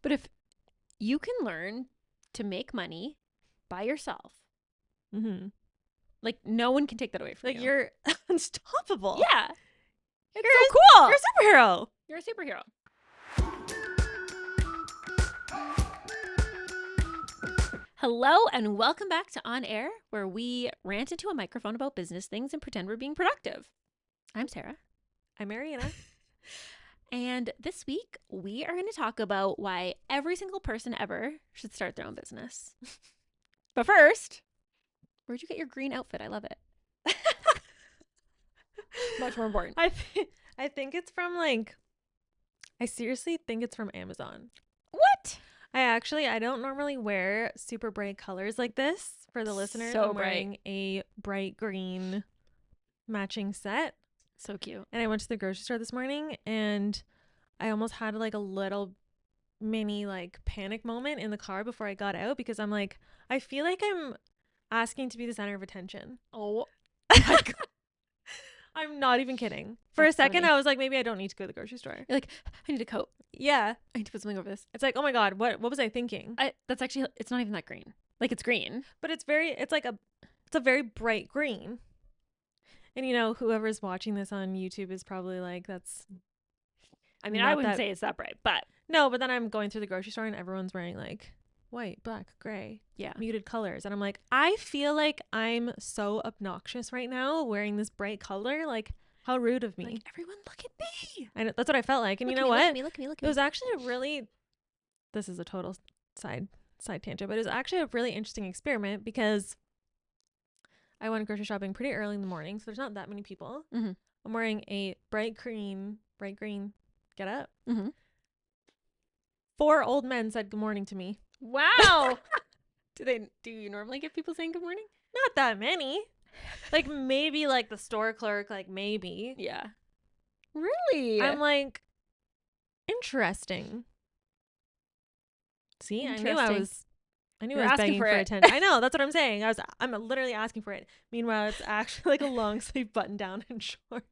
But if you can learn to make money by yourself, Mm-hmm. like no one can take that away from Like you. you're unstoppable. Yeah. It's You're so cool. You're a superhero. You're a superhero. Hello and welcome back to On Air, where we rant into a microphone about business things and pretend we're being productive. I'm Sarah. I'm Mariana. And this week, we are going to talk about why every single person ever should start their own business. But first, where'd you get your green outfit? I love it. Much more important. I think it's from I seriously think it's from Amazon. What? I don't normally wear super bright colors like this for the listeners. So I'm wearing a bright green matching set. So cute. And I went to the grocery store this morning and I almost had a little mini panic moment in the car before I got out because I'm like, I feel like I'm asking to be the center of attention. Oh my God. I'm not even kidding. For That's a second, funny. I was like, maybe I don't need to go to the grocery store. You're like, I need a coat. Yeah. I need to put something over this. It's like, oh my God, what was I thinking? That's actually, it's not even that green. Like, it's green. But it's a very bright green. And whoever's watching this on YouTube is probably like, that's. I mean, not I wouldn't that- say it's that bright, but No, but then I'm going through the grocery store and everyone's wearing white, black, gray, yeah. muted colors. And I'm like, I feel like I'm so obnoxious right now wearing this bright color. Like, how rude of me. Like, everyone look at me. I know, that's what I felt like. And Look you at know me, what? Look at me, look at me, look at It was me. actually this is a total side tangent, but it was actually a really interesting experiment because I went grocery shopping pretty early in the morning, so there's not that many people. Mm-hmm. I'm wearing a bright green get up. Mm-hmm. 4 old men said good morning to me. Wow. Do you normally get people saying good morning? Not that many. Maybe the store clerk, maybe. Yeah. Really? I'm like, interesting. See, I knew I Interesting. was You're asking begging for for it. attention. I know, that's what I'm saying. I'm literally asking for it. Meanwhile, it's actually a long sleeve button down and short.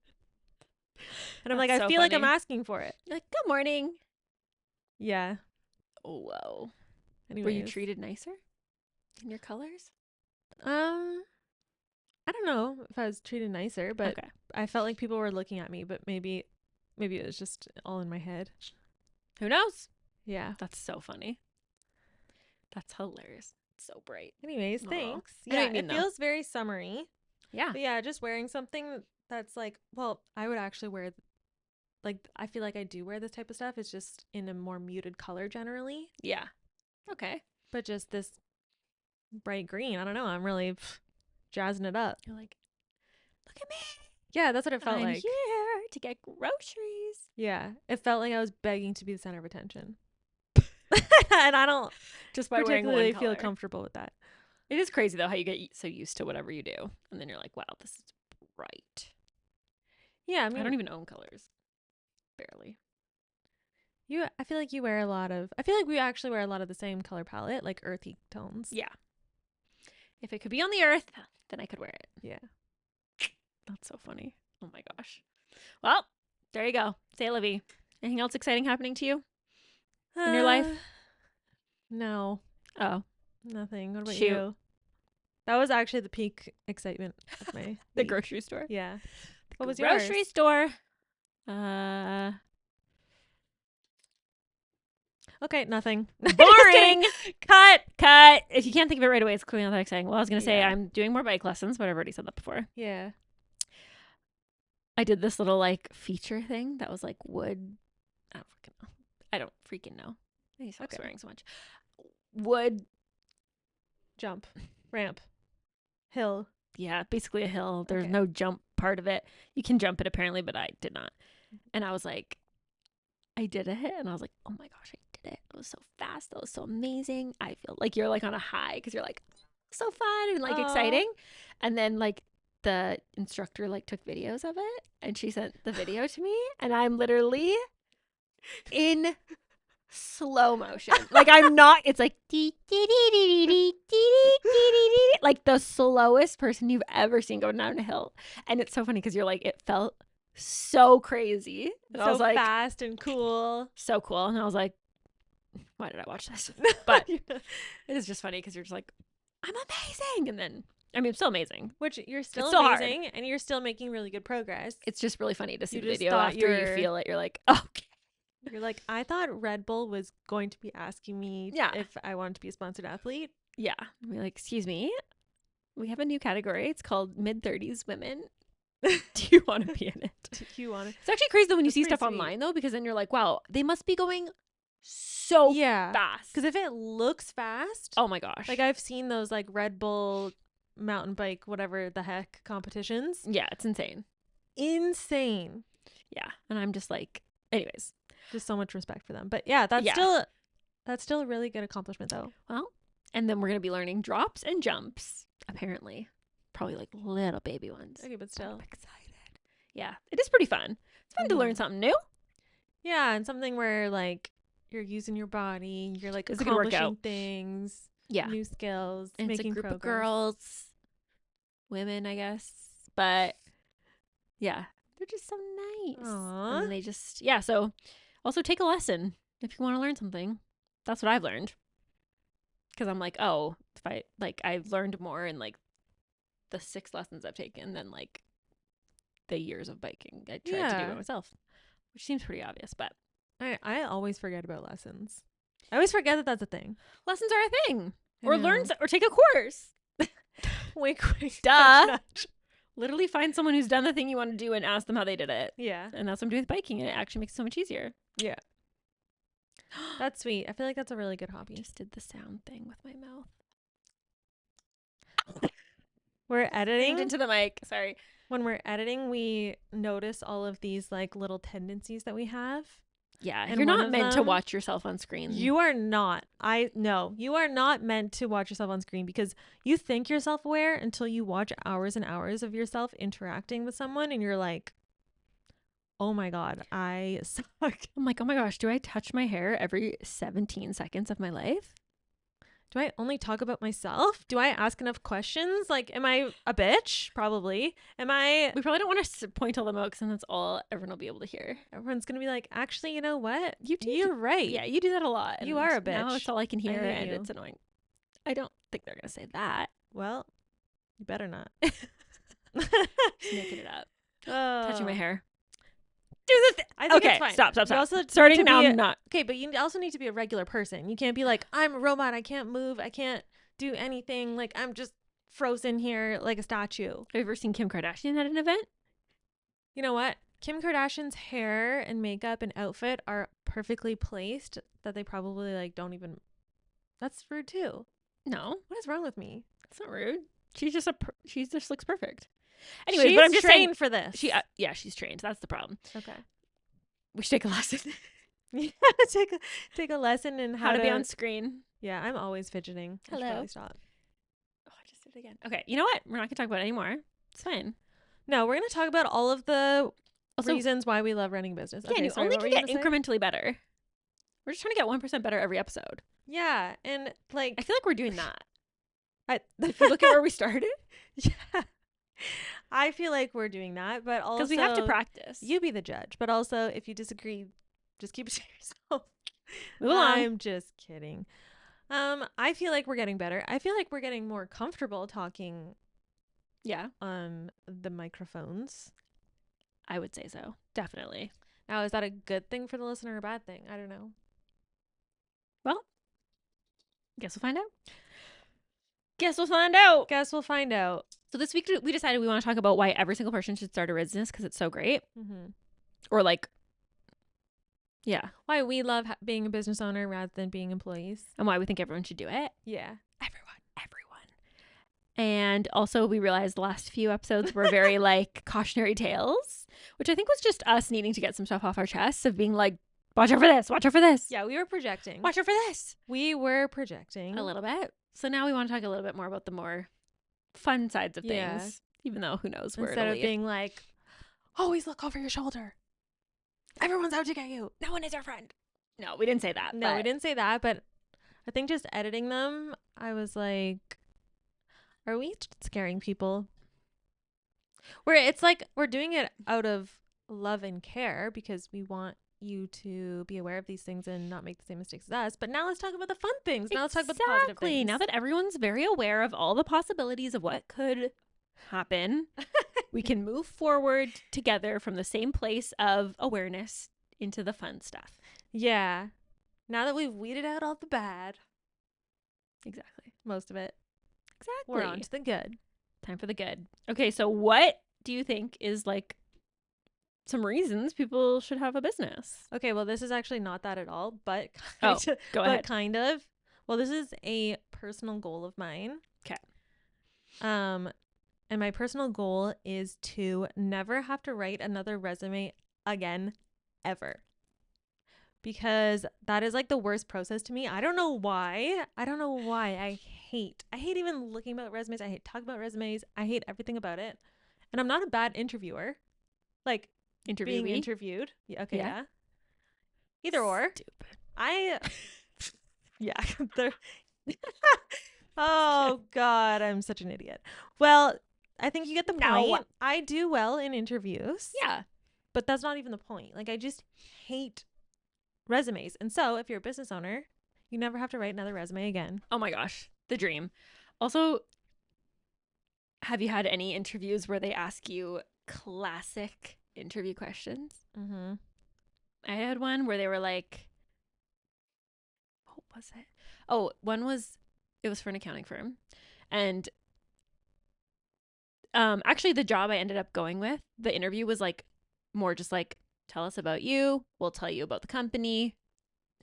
And I'm That's I so feel like I'm funny. asking for it. You're like, good morning. Yeah. Oh, whoa. Anyways. Were you treated nicer in your colors? I don't know if I was treated nicer, but Okay. I felt like people were looking at me, but maybe it was just all in my head. Who knows? Yeah. That's so funny. That's hilarious. It's so bright. Anyways, Aw. thanks. I know what Yeah, you mean, it though. feels very summery. Yeah. But yeah, just wearing something that's I would actually wear I feel like I do wear this type of stuff. It's just in a more muted color generally. Yeah. Okay. But just this bright green, I don't know. I'm really jazzing it up. You're like, look at me. Yeah, that's what it felt I'm like. here to get groceries. Yeah, it felt like I was begging to be the center of attention. And I don't Just by wearing particularly one feel color. comfortable with that. It is crazy though how you get so used to whatever you do, and then you're like, wow, this is bright. Yeah, I don't even own colors. Barely. I feel like you wear I feel like we actually wear a lot of the same color palette, like earthy tones. Yeah. If it could be on the earth, then I could wear it. Yeah. That's so funny. Oh my gosh. Well, there you go. Say Livy. Anything else exciting happening to you in your life? No, Oh, nothing. What about Shoot. you? That was actually the peak excitement of my the week. grocery store. Yeah. What was Grocery yours? store. Okay, nothing. Boring. Cut. Cut. If you can't think of it right away, it's clearly not that exciting. Well, I was gonna say Yeah. I'm doing more bike lessons, but I've already said that before. Yeah. I did this little feature thing that was wood. I don't freaking know. I need to stop Okay. swearing so much. Wood. Jump. Ramp. Hill. Yeah, basically a hill. There's Okay. no jump part of it. You can jump it apparently, but I did not. And I was like, I did it, and I was like, oh my gosh, I did it. It was so fast. That was so amazing. I feel like you're on a high because you're so fun and Aw. exciting. And then the instructor took videos of it, and she sent the video to me, and I'm literally in slow motion. I'm not. It's dee, dee, dee, dee, dee, dee, dee, dee, dee, dee, the slowest person you've ever seen going down a hill. And it's so funny because you're it felt so crazy. And I So was fast and cool. so cool. And I was like, why did I watch this? But it is just funny because you're just like, I'm amazing. And then, I mean, I'm still amazing. Which you're still still hard. amazing and you're still making really good progress. It's just really funny to see You the just video thought after you you're- feel it. You're like, oh, okay. You're like, I thought Red Bull was going to be asking me Yeah. if I wanted to be a sponsored athlete. Yeah. I'll be like, excuse me. We have a new category. It's called mid-30s women. Do you want to be in it? Do you want to? It's actually crazy though when you That's see pretty stuff sweet. online though, because then you're like, wow, they must be going so Yeah. fast. Because if it looks fast, Oh my gosh. like I've seen those like Red Bull mountain bike, whatever the heck competitions. Yeah, it's insane. Insane. Yeah. And I'm just like, anyways. Just so much respect for them. But yeah, that's still a really good accomplishment though. Well, and then we're going to be learning drops and jumps, apparently. Probably like little baby ones. Okay, but still. I'm excited. Yeah, it is pretty fun. It's fun to learn something new. Yeah, and something where like you're using your body, you're like It's a good workout. accomplishing things, Yeah. new skills, And it's making a group progress. of girls, women, I guess. But yeah, they're just so nice. Aw. And they just, yeah. So also take a lesson if you want to learn something. That's what I've learned. Because I'm like, oh, if I, like, I've learned more in like the 6 lessons I've taken than like the years of biking I tried to do Yeah. by myself, which seems pretty obvious, but I always forget about lessons. I always forget that that's a thing. lessons are a thing. I Or know. learn or take a course. Wink, wink. Duh. nudge, nudge. Literally find someone who's done the thing you want to do and ask them how they did it. Yeah. And that's what I'm doing with biking, and it actually makes it so much easier. Yeah. That's sweet. I feel like that's a really good hobby. Just did the sound thing with my mouth. We're editing. Into the mic. Sorry. When we're editing, we notice all of these like little tendencies that we have. Yeah, And you're one not of meant to them- watch yourself on screen. You are not. You are not meant to watch yourself on screen because you think you're self-aware until you watch hours and hours of yourself interacting with someone and you're like, oh my God, I suck. I'm like, oh my gosh, do I touch my hair every 17 seconds of my life? Do I only talk about myself? Do I ask enough questions? Like, am I a bitch? Probably. Am I? We probably don't want to point all them out because then that's all everyone will be able to hear. Everyone's going to be like, actually, you know what? You do. You're right. Yeah, you do that a lot. You and are a Now bitch. it's all I can hear, hate and you. it's annoying. I don't think they're going to say that. Well, you better not. Just making it up. Touching my Oh. hair. Do the thing. I think Okay, it's fine. stop. You also need Starting to now, be I'm not. Okay, but you also need to be a regular person. You can't be like, I'm a robot. I can't move. I can't do anything. Like, I'm just frozen here like a statue. Have you ever seen Kim Kardashian at an event? You know what? Kim Kardashian's hair and makeup and outfit are perfectly placed that they probably like don't even. That's rude too. No, What is wrong with me? it's not rude. She just looks perfect. Anyways, She's but I'm just saying. trained for this. Yeah, she's trained. That's the problem. Okay. We should take a lesson. Yeah, take a lesson in How to be on screen. Yeah, I'm always fidgeting. I should Hello. probably stop. Oh, I just did it again. Okay, you know what? We're not gonna talk about it anymore. It's fine. No, we're gonna talk about all of the Also, reasons why we love running a business. yeah, Okay, you sorry, only what can were you get gonna say? incrementally better. We're just trying to get 1% better every episode. Yeah, and like I feel like we're doing that. I, If you look at where we started, yeah, I feel like we're doing that, but also because we have to practice. You be the judge, but also if you disagree, just keep it to yourself. Move along. I'm just kidding. I feel like we're getting better. I feel like we're getting more comfortable talking Yeah, on the microphones. I would say so. Definitely. Now, is that a good thing for the listener or a bad thing? I don't know. Well, guess we'll find out. Guess we'll find out. Guess we'll find out. So this week we decided we want to talk about why every single person should start a business because it's so great. Mm-hmm. Or like, yeah, Why we love being a business owner rather than being employees. and why we think everyone should do it. Yeah. Everyone. And also we realized the last few episodes were very like cautionary tales, which I think was just us needing to get some stuff off our chests of being like, watch out for this, watch out for this. Yeah, we were projecting. Watch out for this. We were projecting. A little bit. So now we want to talk a little bit more about the more fun sides of Yeah. things, even though who knows where Instead it'll of lead. being like, always look over your shoulder. Everyone's out to get you. No one is our friend. No, we didn't say that. No, we but didn't say that, but I think just editing them, I was like, are we scaring people? Where it's like we're doing it out of love and care because we want you to be aware of these things and not make the same mistakes as us. But now let's talk about the fun things. Now let's talk about the positive Exactly. things. Now that everyone's very aware of all the possibilities of what could happen, we can move forward together from the same place of awareness into the fun stuff. Yeah. Now that we've weeded out all the bad, Exactly. most of it, Exactly. we're on to the good. Time for the good. Okay, so what do you think is like some reasons people should have a business? Okay, well, this is actually not that at all, but Oh, go ahead. kind of. Well, this is a personal goal of mine. Okay. And my personal goal is to never have to write another resume again, ever. Because that is like the worst process to me. I don't know why. I hate even looking about resumes. I hate talking about resumes. I hate everything about it. And I'm not a bad interviewer. Like being Interviewee? interviewed. Yeah, okay, Yeah. yeah. Either or. Stupid. Yeah. Oh God, I'm such an idiot. Well, I think you get the No. point. I do well in interviews. Yeah. But that's not even the point. Like, I just hate resumes. And so if you're a business owner, you never have to write another resume again. Oh my gosh, the dream. Also, have you had any interviews where they ask you classic interview questions? Mm-hmm. I had one where they were like, what was it? Oh, it was for an accounting firm. And actually the job I ended up going with, the interview was like more just like, tell us about you. We'll tell you about the company.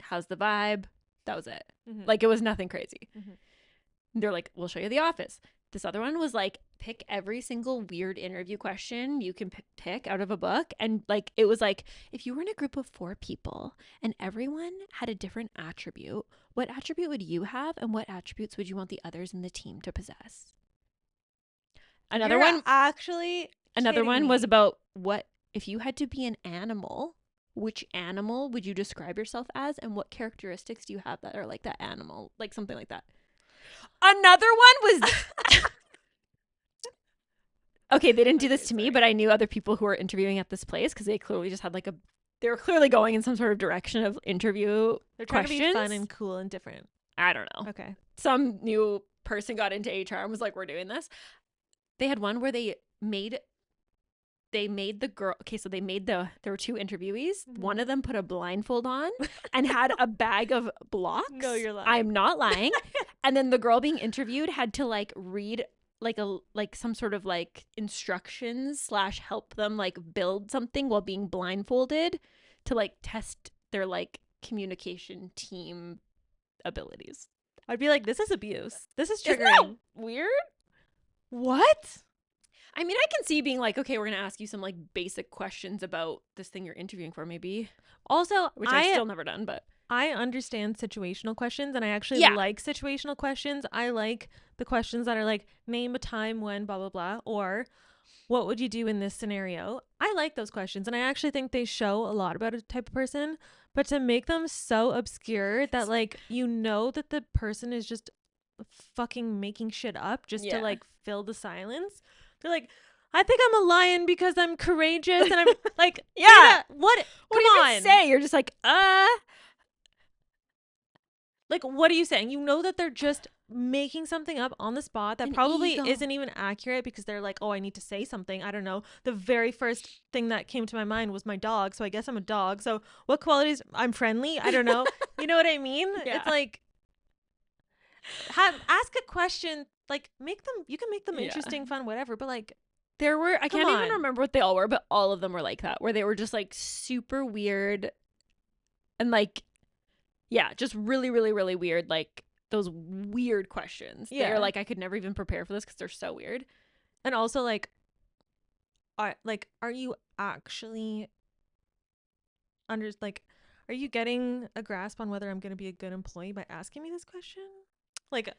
How's the vibe? That was it. Mm-hmm. Like, it was nothing crazy. Mm-hmm. They're like, we'll show you the office. This other one was like, pick every single weird interview question you can pick out of a book. And like, it was like, if you were in a group of 4 people and everyone had a different attribute, what attribute would you have and what attributes would you want the others in the team to possess? Another one was about what if you had to be an animal, which animal would you describe yourself as and what characteristics do you have that are like that animal, like something like that. Another one was okay, they didn't do this to me, but I knew other people who were interviewing at this place because they clearly just had like they were clearly going in some sort of direction of interview. They're trying questions. to be fun and cool and different. I don't know. Okay. Some new person got into HR and was like, we're doing this. They had one where they made the girl. Okay, so there were 2 interviewees. Mm-hmm. One of them put a blindfold on and had a bag of blocks. No, you're lying. I'm not lying. And then the girl being interviewed had to like read like some sort of like instructions / help them like build something while being blindfolded to like test their like communication team abilities. I'd be like, this is abuse. This is Isn't triggering. that weird? What? I mean, I can see being like, okay, we're going to ask you some like basic questions about this thing you're interviewing for, maybe. Also, Which I've still never done, but I understand situational questions and I actually like situational questions. I like the questions that are like, name a time when blah, blah, blah, or what would you do in this scenario? I like those questions and I actually think they show a lot about a type of person, but to make them so obscure that like, you know that the person is just fucking making shit up just to like fill the silence. They're like, I think I'm a lion because I'm courageous and I'm like, yeah. What do you even say? You're just like, like, what are you saying? You know that they're just making something up on the spot that probably isn't even accurate because they're like, oh, I need to say something. I don't know. The very first thing that came to my mind was my dog. So I guess I'm a dog. So what qualities? I'm friendly. I don't know. You know what I mean? Yeah. It's like, ask a question, like you can make them interesting, fun, whatever. But like, I can't even remember what they all were, but all of them were like that, where they were just like super weird and like, yeah, just really, really, really weird. Like those weird questions. Yeah. They're like, I could never even prepare for this because they're so weird. And also like, are you actually are you getting a grasp on whether I'm going to be a good employee by asking me this question? Like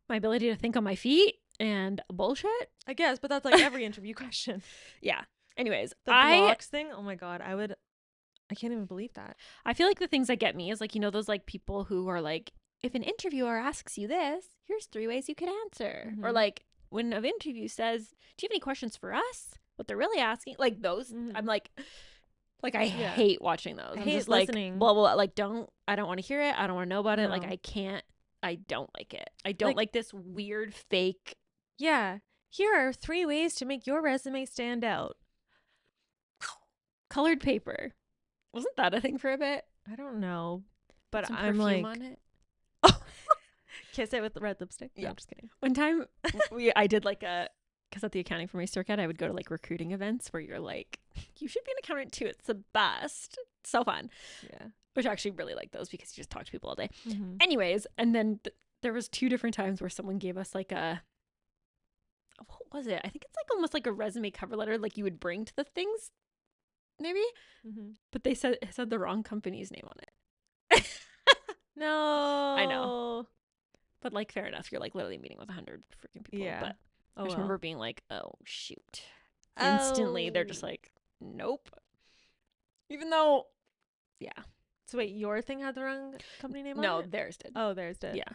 my ability to think on my feet and bullshit, I guess, but that's like every interview question. Yeah. Anyways, the blocks thing. Oh my God. I can't even believe that. I feel like the things that get me is like, you know, those like people who are like, if an interviewer asks you this, here's 3 ways you could answer. Mm-hmm. Or like when an interview says, do you have any questions for us? What they're really asking, like those, I'm like, Like, I Yeah. hate watching those. I I'm hate just like, listening. blah, blah, blah. Like, I don't want to hear it. I don't want to know about it. Like, No. I don't like it. I don't like this weird fake. Yeah. Here are 3 ways to make your resume stand out. Colored paper. Wasn't that a thing for a bit? I don't know. But Some I'm perfume like, on it. kiss it with the red lipstick. No, Yeah. I'm just kidding. One time I did like because at the accounting for my circuit, I would go to like recruiting events where you're like, you should be an accountant too. It's the best. So fun. Yeah. Which I actually really like those because you just talk to people all day. Mm-hmm. Anyways, and then there was 2 different times where someone gave us like what was it? I think it's like almost like a resume cover letter like you would bring to the things, maybe. Mm-hmm. But it said the wrong company's name on it. No. I know. But like, fair enough. You're like literally meeting with 100 freaking people. Yeah. But Oh, I just well. remember being like, oh shoot. Instantly, they're just like, nope. Even though, yeah. So wait, your thing had the wrong company name on No, it? theirs did. Oh, theirs did. Yeah.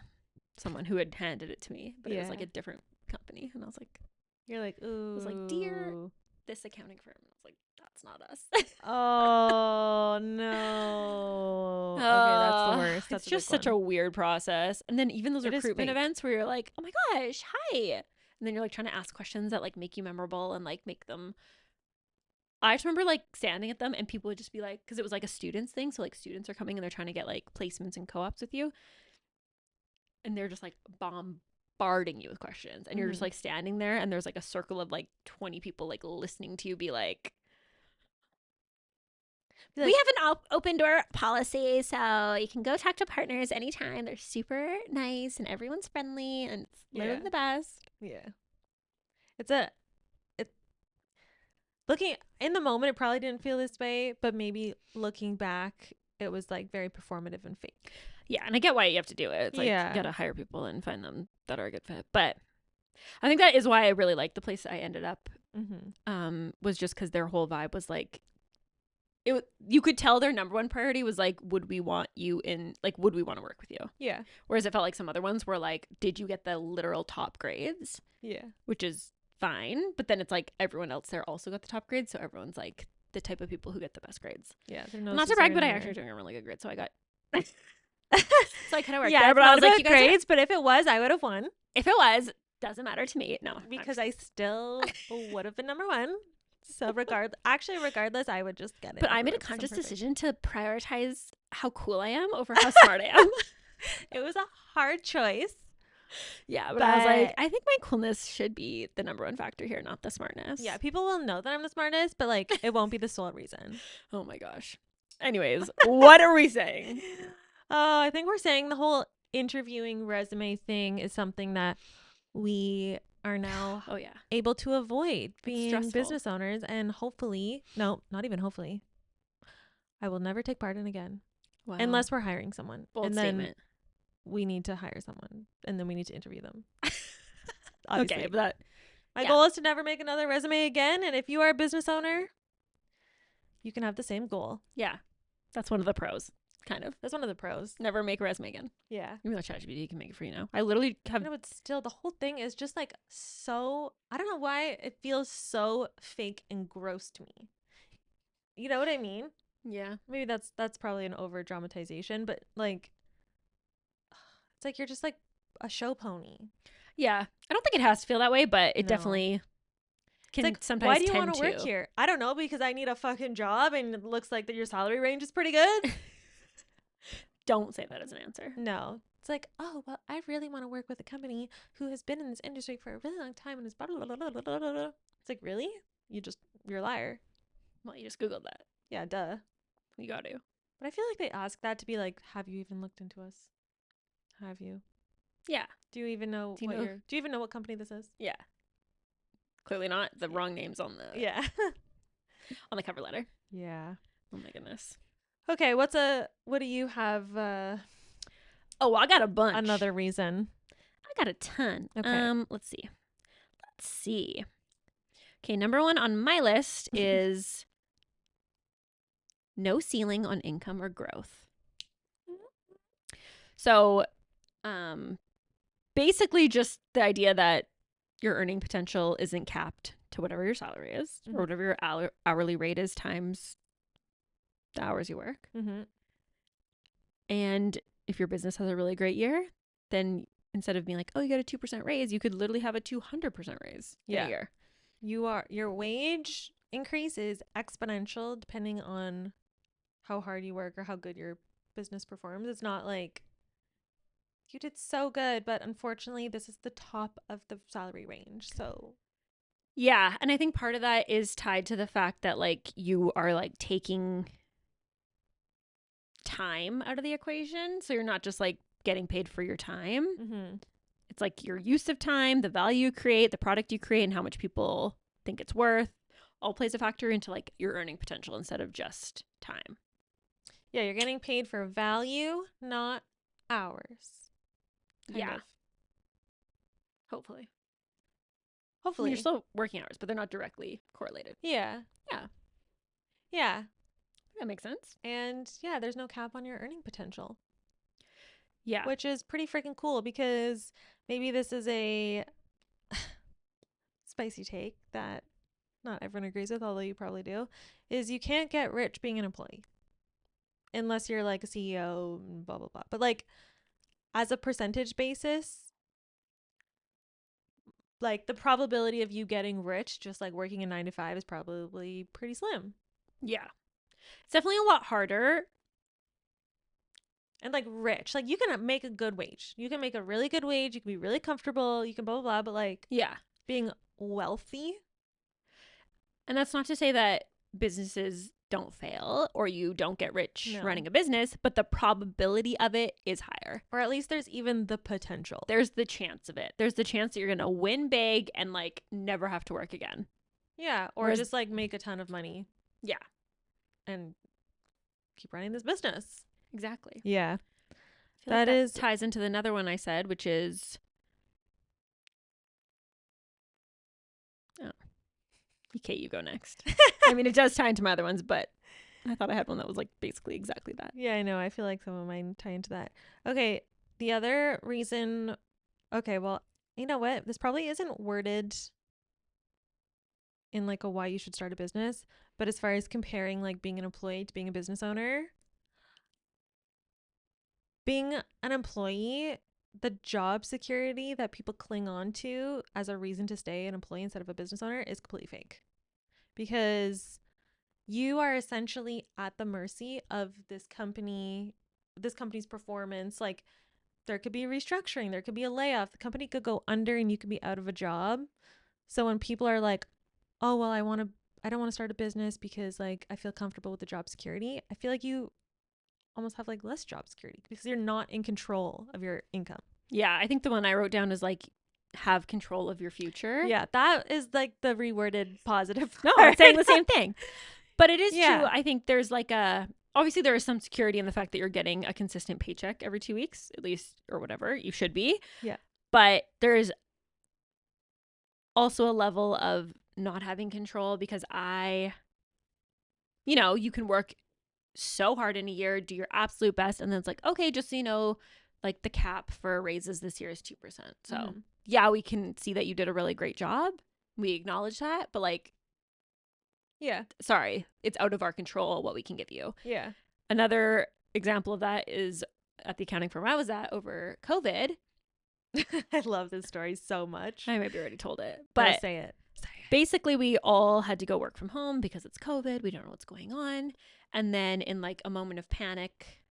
Someone who had handed it to me, but it was like Yeah. a different company. And I was like, You're like, ooh. was like, dear this accounting firm. And I was like, that's not us. Oh no. Okay, that's the worst. That's It's just such a weird process. And then even those It is recruitment fake. events where you're like, oh my gosh, hi. And then you're like trying to ask questions that like make you memorable and like make them. I just remember like standing at them and people would just be like, because it was like a students thing. So like students are coming and they're trying to get like placements and co-ops with you. And they're just like bombarding you with questions. And you're just like standing there and there's like a circle of like 20 people like listening to you be like, we have an open door policy, so you can go talk to partners anytime. They're super nice and everyone's friendly and it's literally the best. Yeah. Looking in the moment, it probably didn't feel this way, but maybe looking back, it was like very performative and fake. Yeah, and I get why you have to do it. It's like you gotta hire people and find them that are a good fit. But I think that is why I really liked the place I ended up. Was just because their whole vibe was like, you could tell their number one priority was like, would we want you in, like, would we want to work with you? Yeah. Whereas it felt like some other ones were like, did you get the literal top grades? Yeah. Which is fine. But then it's like everyone else there also got the top grades. So everyone's like the type of people who get the best grades. Yeah. Not to brag, but I actually doing a really good grade. So I got, so I kind of worked yeah, there. But I was like, you guys grades, but if it was, I would have won. If it was, doesn't matter to me. No. Because I still would have been number one. So regardless, I would just get it. But I made a conscious decision to prioritize how cool I am over how smart I am. It was a hard choice. Yeah, but I was like, I think my coolness should be the number one factor here, not the smartness. Yeah, people will know that I'm the smartest, but like it won't be the sole reason. Oh my gosh. Anyways, what are we saying? Oh, I think we're saying the whole interviewing resume thing is something that we are now able to avoid being business owners, and hopefully, no, not even hopefully, I will never take part in again. Wow. Unless we're hiring someone. Bold statement. We need to hire someone and then we need to interview them. Okay, but my goal is to never make another resume again, and if you are a business owner, you can have the same goal. Yeah. That's one of the pros. Kind of. That's one of the pros. Never make a resume again. Yeah. Even though ChatGPT can make it for you now. I literally have. No, but still, the whole thing is just like so. I don't know why it feels so fake and gross to me. You know what I mean? Yeah. Maybe that's probably an over dramatization, but like, it's like you're just like a show pony. Yeah. I don't think it has to feel that way, but it definitely can like, sometimes. Why do you want to work here? I don't know, because I need a fucking job and it looks like that your salary range is pretty good. Don't say that as an answer. No. It's like, oh, well, I really want to work with a company who has been in this industry for a really long time and is blah, blah, blah, blah, blah, blah, blah. It's like, really? You're a liar. Well, you just Googled that. Yeah, duh. You got to. But I feel like they ask that to be like, have you even looked into us? Have you? Yeah. Do you even know do you even know what company this is? Yeah. Clearly not. The wrong name's on the on the cover letter. Yeah. Oh my goodness. Okay, what do you have Oh, I got a bunch. Another reason. I got a ton. Okay. Let's see. Okay, number 1 on my list is no ceiling on income or growth. So, basically just the idea that your earning potential isn't capped to whatever your salary is or whatever your hourly rate is times the hours you work. Mm-hmm. And if your business has a really great year, then instead of being like, oh, you got a 2% raise, you could literally have a 200% raise in a year. Your wage increase is exponential depending on how hard you work or how good your business performs. It's not like you did so good, but unfortunately this is the top of the salary range. So Yeah. And I think part of that is tied to the fact that like you are like taking time out of the equation. So you're not just like getting paid for your time. mm-hmm. It's like your use of time, the value you create, the product you create, and how much people think it's worth all plays a factor into like your earning potential instead of just time. Yeah, you're getting paid for value, not hours. Kind Yeah. of. Hopefully. I mean, Hopefully. you're still working hours, but they're not directly correlated. Yeah. Yeah. Yeah. That makes sense. And yeah, there's no cap on your earning potential. Yeah. Which is pretty freaking cool because maybe this is a spicy take that not everyone agrees with, although you probably do, is you can't get rich being an employee unless you're like a CEO and blah, blah, blah. But like as a percentage basis, like the probability of you getting rich just like working a 9 to 5 is probably pretty slim. Yeah. It's definitely a lot harder. And like rich, like you can make a good wage. You can make a really good wage. You can be really comfortable. You can blah, blah, blah. But like Yeah. being wealthy. And that's not to say that businesses don't fail or you don't get rich running a business, but the probability of it is higher. Or at least there's even the potential. There's the chance of it. There's the chance that you're going to win big and like never have to work again. Yeah. Or Whereas, just like make a ton of money. Yeah. And keep running this business. Exactly. Yeah. That is ties into another one I said, which is okay, you go next. I mean, it does tie into my other ones, but I thought I had one that was like basically exactly that. Yeah, I know. I feel like some of mine tie into that. Okay. The other reason. Okay. Well, you know what? This probably isn't worded in like a why you should start a business, but as far as comparing like being an employee to being a business owner, being an employee, the job security that people cling on to as a reason to stay an employee instead of a business owner is completely fake. Because you are essentially at the mercy of this company's performance. Like there could be restructuring, there could be a layoff, the company could go under and you could be out of a job. So when people are like, oh, well, I don't want to start a business because like I feel comfortable with the job security, I feel like you almost have like less job security because you're not in control of your income. Yeah, I think the one I wrote down is like have control of your future. Yeah, that is like the reworded positive part. No, I'm saying the same thing. But it is Yeah. true. I think there's like obviously there is some security in the fact that you're getting a consistent paycheck every 2 weeks, at least, or whatever you should be. Yeah. But there is also a level of not having control because you can work so hard in a year, do your absolute best, and then it's like, okay, just so you know, like the cap for raises this year is 2%. So yeah, we can see that you did a really great job. We acknowledge that, but like, yeah, sorry, it's out of our control what we can give you. Yeah. Another example of that is at the accounting firm I was at over COVID. I love this story so much. I maybe already told it, but no, say it. Basically, we all had to go work from home because it's COVID. We don't know what's going on. And then in like a moment of panic,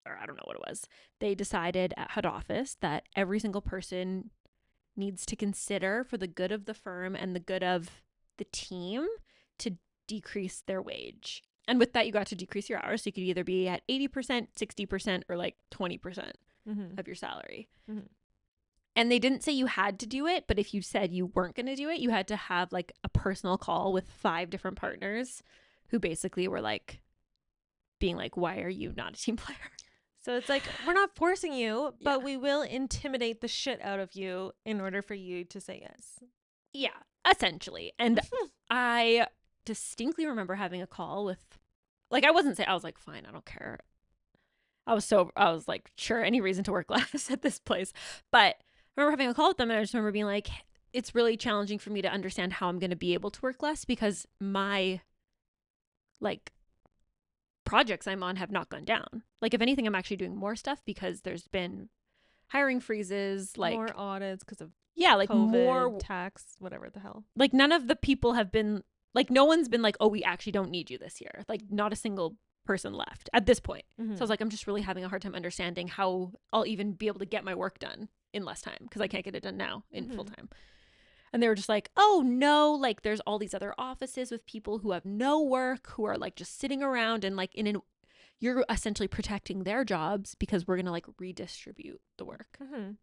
or I don't know what it was, they decided at head office that every single person needs to consider for the good of the firm and the good of the team to decrease their wage. And with that, you got to decrease your hours. So you could either be at 80%, 60%, or like 20% of your salary. Mm-hmm. And they didn't say you had to do it, but if you said you weren't going to do it, you had to have like a personal call with 5 different partners who basically were like being like, why are you not a team player? So it's like, we're not forcing you, but we will intimidate the shit out of you in order for you to say yes. Yeah, essentially. And I distinctly remember having a call with, like, I was like, fine, I don't care. I was like, sure, any reason to work less at this place. But I remember having a call with them and I just remember being like, it's really challenging for me to understand how I'm going to be able to work less because my like projects I'm on have not gone down. Like, if anything, I'm actually doing more stuff because there's been hiring freezes, like more audits because of like COVID, more, tax, whatever the hell. like none of the people have been like, no one's been like, oh, we actually don't need you this year. Like, not a single person left at this point. Mm-hmm. So I was like, I'm just really having a hard time understanding how I'll even be able to get my work done in less time because I can't get it done now in full time. And they were just like, oh no, like there's all these other offices with people who have no work, who are like just sitting around and like you're essentially protecting their jobs because we're going to like redistribute the work. And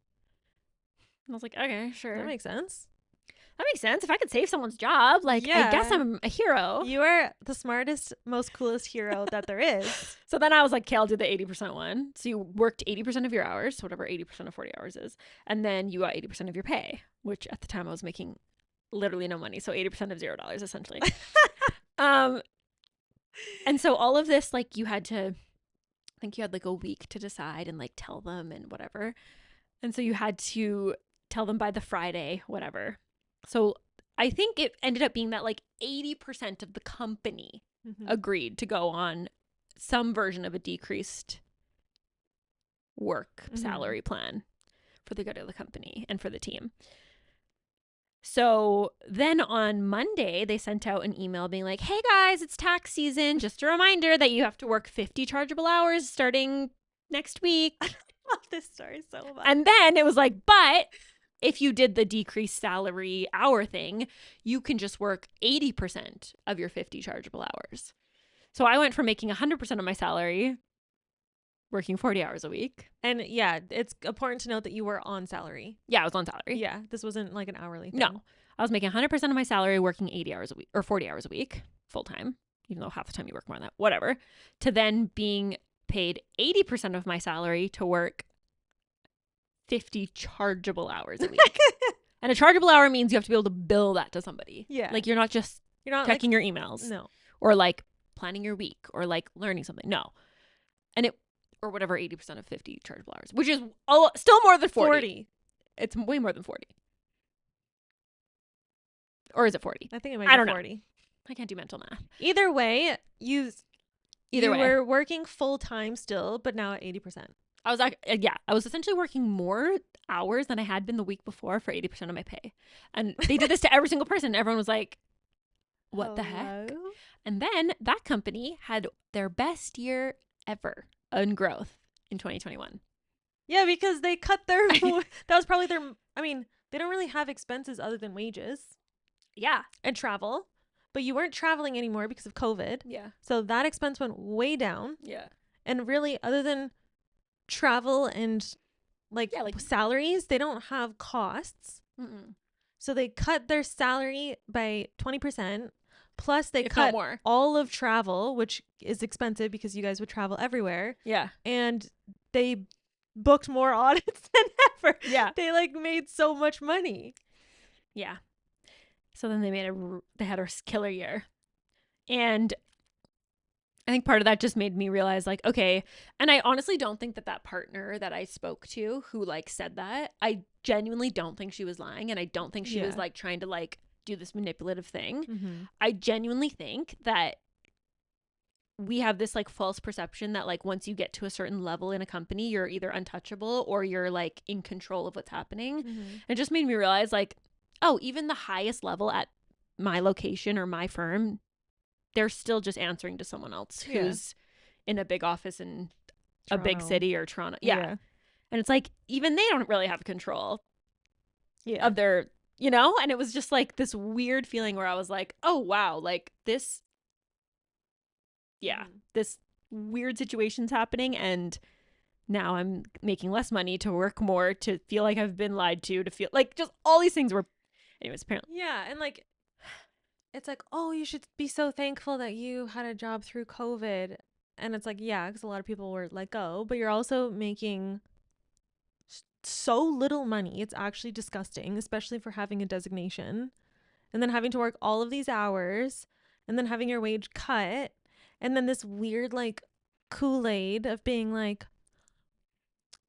I was like, okay, sure. That makes sense. That makes sense. If I could save someone's job, like, I guess I'm a hero. You are the smartest, most coolest hero that there is. So then I was like, okay, I'll do the 80% one. So you worked 80% of your hours, so whatever 80% of 40 hours is. And then you got 80% of your pay, which at the time I was making literally no money. So 80% of $0, essentially. And so all of this, like, you had to, I think you had like a week to decide and like tell them and whatever. And so you had to tell them by the Friday, whatever. So I think it ended up being that like 80% of the company agreed to go on some version of a decreased work salary plan for the good of the company and for the team. So then on Monday, they sent out an email being like, hey guys, it's tax season. Just a reminder that you have to work 50 chargeable hours starting next week. I love this story so much. And then it was like, but if you did the decreased salary hour thing, you can just work 80% of your 50 chargeable hours. So I went from making 100% of my salary, working 40 hours a week. And yeah, it's important to note that you were on salary. Yeah, I was on salary. Yeah, this wasn't like an hourly thing. No, I was making 100% of my salary working 80 hours a week or 40 hours a week full time, even though half the time you work more than that, whatever, to then being paid 80% of my salary to work 50 chargeable hours a week. And a chargeable hour means you have to be able to bill that to somebody. Yeah. Like, you're not checking your emails. No. Or like planning your week or like learning something. No. And or whatever 80% of 50 chargeable hours, which is still more than 40. It's way more than 40. Or is it 40? I think it might I be don't 40. know. I can't do mental math. Either way, you were working full time still, but now at 80%. I was like, I was essentially working more hours than I had been the week before for 80% of my pay. And they did this to every single person. Everyone was like, what the heck? And then that company had their best year ever in growth in 2021. Yeah, because they cut their, that was probably their, I mean, they don't really have expenses other than wages. Yeah. And travel. But you weren't traveling anymore because of COVID. Yeah. So that expense went way down. Yeah. And really, other than travel and like salaries, they don't have costs. So they cut their salary by 20%. Plus they cut all of travel, which is expensive because you guys would travel everywhere. Yeah. And they booked more audits than ever. Yeah. They like made so much money. Yeah. So then they had a killer year. And I think part of that just made me realize, like, okay, and I honestly don't think that partner that I spoke to who like said that, I genuinely don't think she was lying, and I don't think she was like trying to like do this manipulative thing. I genuinely think that we have this like false perception that like once you get to a certain level in a company, you're either untouchable or you're like in control of what's happening. It just made me realize, like, oh, even the highest level at my location or my firm, they're still just answering to someone else who's in a big office in Toronto. A big city or Toronto. Yeah. And it's like, even they don't really have control of their, and it was just like this weird feeling where I was like, oh, wow, like this, this weird situation's happening. And now I'm making less money to work more, to feel like I've been lied to feel like just all these things were, anyways, apparently. Yeah. And like, it's like, oh, you should be so thankful that you had a job through COVID. And it's like, yeah, because a lot of people were let go, but you're also making so little money. It's actually disgusting, especially for having a designation and then having to work all of these hours and then having your wage cut. And then this weird like Kool-Aid of being like,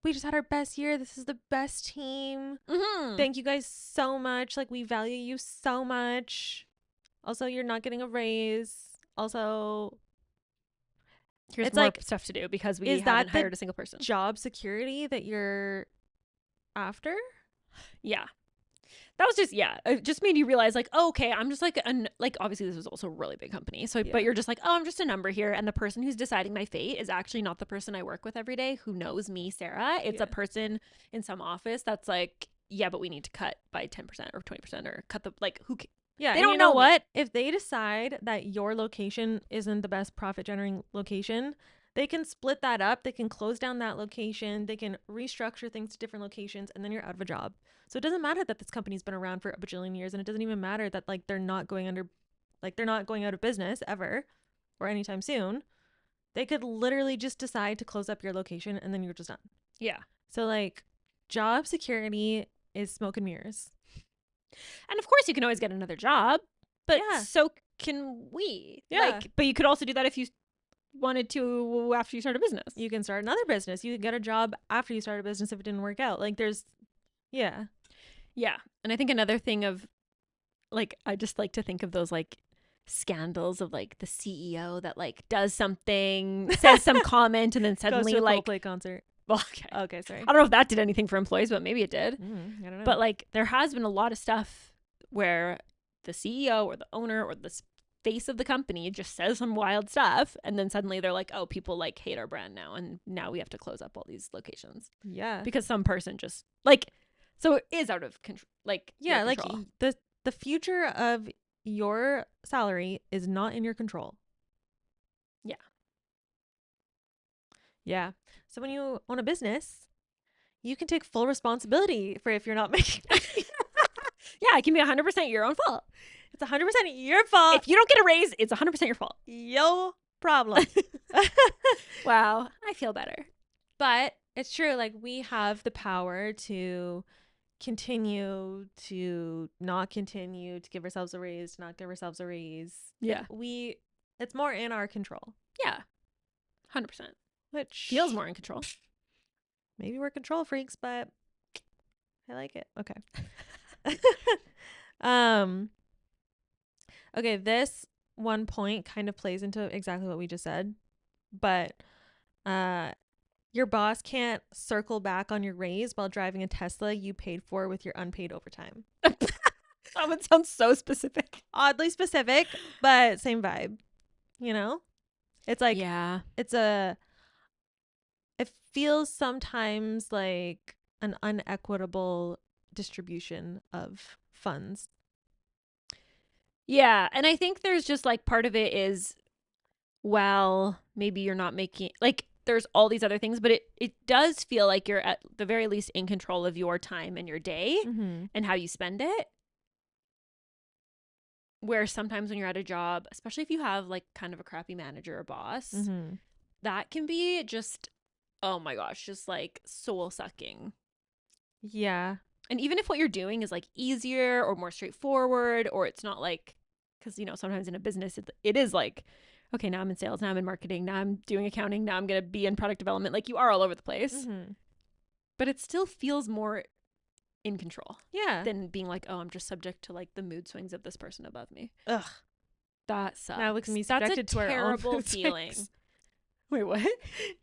we just had our best year. This is the best team. Thank you guys so much. Like, we value you so much. Also, you're not getting a raise. Also, here's It's more like, stuff to do because we is haven't that the hired a single person. job security that you're after? Yeah. That was just, yeah, it just made you realize like, oh, okay, I'm just like, like obviously this was also a really big company. So, Yeah. but you're just like, oh, I'm just a number here. And the person who's deciding my fate is actually not the person I work with every day who knows me, Sarah. It's Yeah. a person in some office that's like, yeah, but we need to cut by 10% or 20% or cut the, like, who, Yeah, they and don't you know know me. what? If they decide that your location isn't the best profit generating location, they can split that up. They can close down that location. They can restructure things to different locations, and then you're out of a job. So it doesn't matter that this company's been around for a bajillion years, and it doesn't even matter that like they're not going out of business ever or anytime soon. They could literally just decide to close up your location, and then you're just done. Yeah. So like, job security is smoke and mirrors. And of course you can always get another job, but Yeah. so can we. Yeah. Like, but you could also do that if you wanted to after you start a business. You can start another business. You can get a job after you start a business if it didn't work out. Like yeah. Yeah. And I think another thing of like, I just like to think of those like scandals of like the CEO that like does something, says some comment, and then suddenly Goes to a like, Coldplay concert. well, okay. Okay, sorry. I don't know if that did anything for employees, but maybe it did. I don't know. But like, there has been a lot of stuff where the CEO or the owner or the face of the company just says some wild stuff, and then suddenly they're like, oh, people like hate our brand now, and now we have to close up all these locations yeah. because some person just like, so it is out of control. Like, Yeah, your like control. the future of your salary is not in your control. Yeah. Yeah. So when you own a business, you can take full responsibility for if you're not making money. Yeah, it can be 100% your own fault. It's 100% your fault. If you don't get a raise, it's 100% your fault. Yo problem. Wow, I feel better. But it's true. Like, we have the power to continue, to not continue, to give ourselves a raise, to not give ourselves a raise. Yeah. It's more in our control. Yeah, 100%. Which Feels more in control. maybe we're control freaks, but I like it. Okay. Okay, this one point kind of plays into exactly what we just said, but your boss can't circle back on your raise while driving a Tesla you paid for with your unpaid overtime. That would sound so specific. Oddly specific, but same vibe. You know? It's like, yeah. it feels sometimes like an unequitable distribution of funds. Yeah, and I think there's just like part of it is, well, maybe you're not making, like, there's all these other things, but it does feel like you're at the very least in control of your time and your day and how you spend it. Where sometimes when you're at a job, especially if you have like kind of a crappy manager or boss, that can be just, oh my gosh, just like soul sucking. Yeah. And even if what you're doing is like easier or more straightforward, or it's not like, because, you know, sometimes in a business, it is like, okay, now I'm in sales, now I'm in marketing, now I'm doing accounting, now I'm going to be in product development. Like, you are all over the place, but it still feels more in control. Yeah. Than being like, oh, I'm just subject to like the mood swings of this person above me. Ugh. That sucks. Now we can be subjected to our own terrible mood feeling. swings. Wait, what?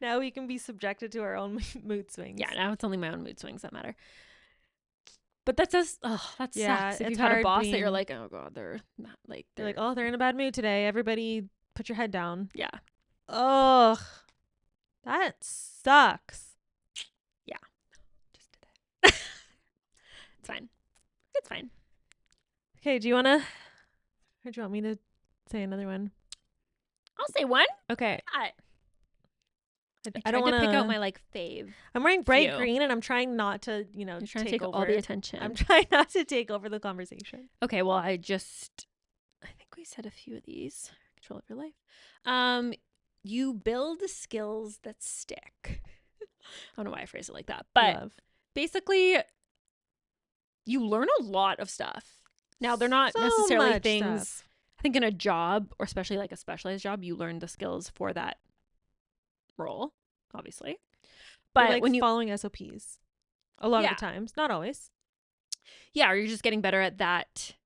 Now we can be subjected to our own mood swings. Yeah, now it's only my own mood swings that matter. But that does, that Yeah, sucks. If it's you've had a hard boss that being- you're like, oh god, they're not like, They're like, oh, they're in a bad mood today. Everybody put your head down. yeah, Ugh. That sucks. yeah. Just did it. It's fine. It's fine. Okay, do you want to, or do you want me to say another one? I'll say one. Okay. I I don't want to pick out my like fave. I'm wearing bright few. green and I'm trying not to, You're trying to take take over. all the attention. I'm trying not to take over the conversation. Okay, well, I think we said a few of these. Control of your life. You build skills that stick. I don't know why I phrased it like that, but Love. basically, you learn a lot of stuff. Now, they're not So necessarily much things. stuff. I think in a job, or especially like a specialized job, you learn the skills for that role, obviously. But You're, like, when you following SOPs, a lot of Yeah. the times, not always. yeah, or you're just getting better at that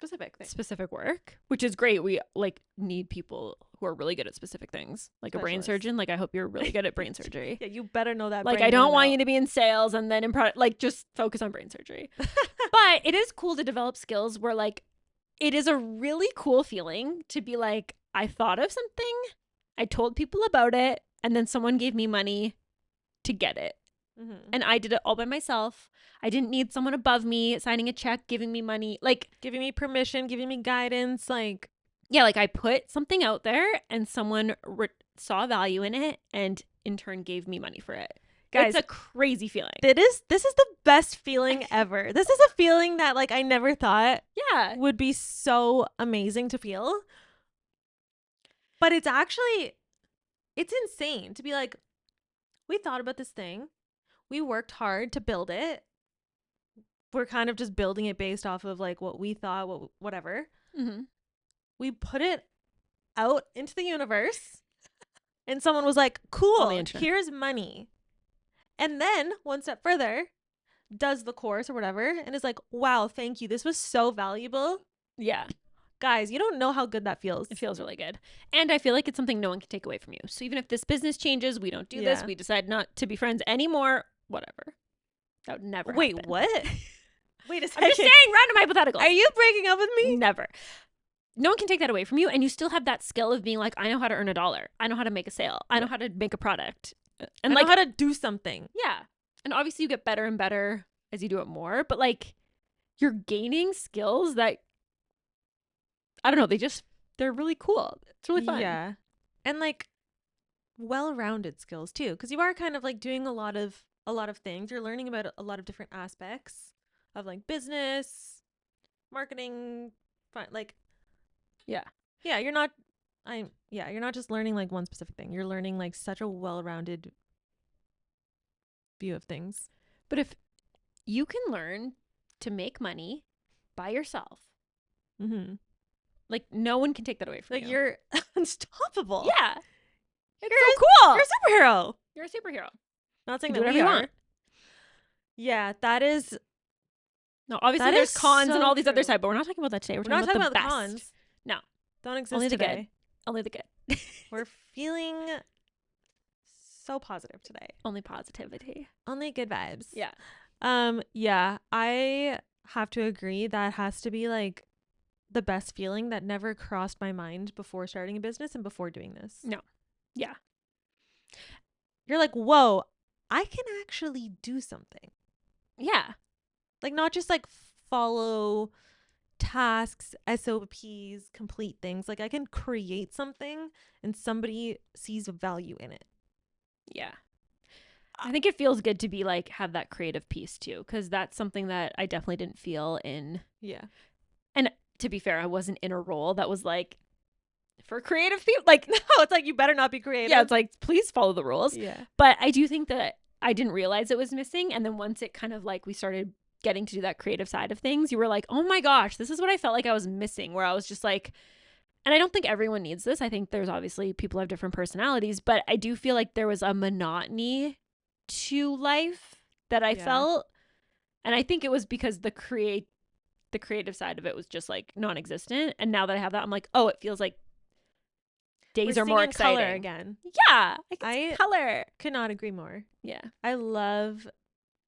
specific thing. specific work, which is great. We like need people who are really good at specific things, like a brain Specialists. surgeon. Like I hope you're really good at brain surgery. Yeah, you better know that. Like brain I don't in want and you to be in sales and then in product. Like just focus on brain surgery. But it is cool to develop skills where like it is a really cool feeling to be like, I thought of something, I told people about it, and then someone gave me money to get it. Mm-hmm. And I did it all by myself. I didn't need someone above me signing a check, giving me money. Like, Giving me permission, giving me guidance, like yeah, like I put something out there and someone saw value in it and in turn gave me money for it. guys. It's a crazy feeling. This is the best feeling ever. This is a feeling that like I never thought Yeah. would be so amazing to feel. But it's insane to be like, we thought about this thing. We worked hard to build it. We're kind of just building it based off of like what we thought, whatever. Mm-hmm. We put it out into the universe and someone was like, On cool, the internet. here's money. And then one step further, does the course or whatever and is like, wow, thank you. This was so valuable. Yeah. Guys, you don't know how good that feels. It feels really good. And I feel like it's something no one can take away from you. So even if this business changes, we don't do this, Yeah. we decide not to be friends anymore, whatever. That would never Wait, happen. what? Wait a I'm second. just saying random hypotheticals. Are you breaking up with me? Never. No one can take that away from you. And you still have that skill of being like, I know how to earn $1. I know how to make a sale. I know how to make a product. And I like, know how to do something. yeah. And obviously you get better and better as you do it more. But like, you're gaining skills that, I don't know, they're really cool. It's really fun. Yeah. And like well-rounded skills too, because you are kind of like doing a lot of things. You're learning about a lot of different aspects of like business, marketing, like Yeah. yeah, you're not just learning like one specific thing. You're learning like such a well-rounded view of things. But if you can learn to make money by yourself, Mm-hmm. like no one can take that away from Like you. you're unstoppable. Yeah. It's You're so cool. You're a superhero. You're a superhero. Not saying You do that whatever we you are. want. Yeah, that is. No, obviously That there's is cons and so all these other true. sides, but we're not talking about that today. We're We're not talking talking about about the the best. cons. No. Don't exist Only the good. today. Only the good. We're feeling so positive today. Only positivity. Only good vibes. Yeah. Yeah, I have to agree that has to be like the best feeling that never crossed my mind before starting a business and before doing this. No. Yeah. You're like, whoa, I can actually do something. Yeah. Like not just like follow tasks, SOPs, complete things. Like I can create something and somebody sees value in it. Yeah. I think it feels good to be like have that creative piece too, because that's something that I definitely didn't feel in. Yeah. And to be fair, I wasn't in a role that was like for creative people. Like, No, it's like you better not be creative. yeah, it's like please follow the rules. Yeah. But I do think that I didn't realize it was missing, and then once it kind of like we started getting to do that creative side of things, you were like, oh my gosh, this is what I felt like I was missing. Where I was just like, and I don't think everyone needs this. I think there's obviously people have different personalities, but I do feel like there was a monotony to life that I Yeah. felt. And I think it was because the creative side of it was just like non-existent. And now that I have that, I'm like, oh, it feels like days We're are more seeing exciting. color again. Yeah, I can see I- color. Could not agree more. Yeah. I love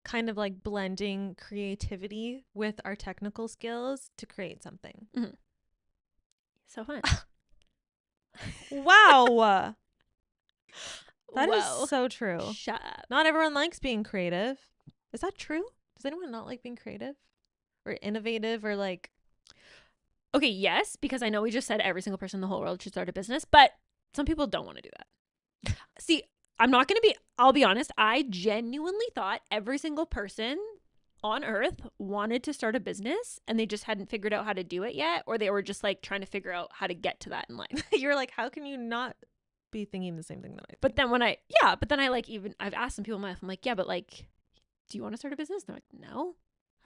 kind of like blending creativity with our technical skills to create something. So fun. Wow. That is Whoa. so true. Shut up. Not everyone likes being creative. Is that true? Does anyone not like being creative or innovative or like Okay, yes, because I know we just said every single person in the whole world should start a business, but some people don't want to do that. See, I'll be honest, I genuinely thought every single person on earth wanted to start a business and they just hadn't figured out how to do it yet, or they were just like trying to figure out how to get to that in life. you're like, how can you not be thinking the same thing that I think? But then like even I've asked some people in my life, I'm like, yeah, but like, do you want to start a business? They're like, no,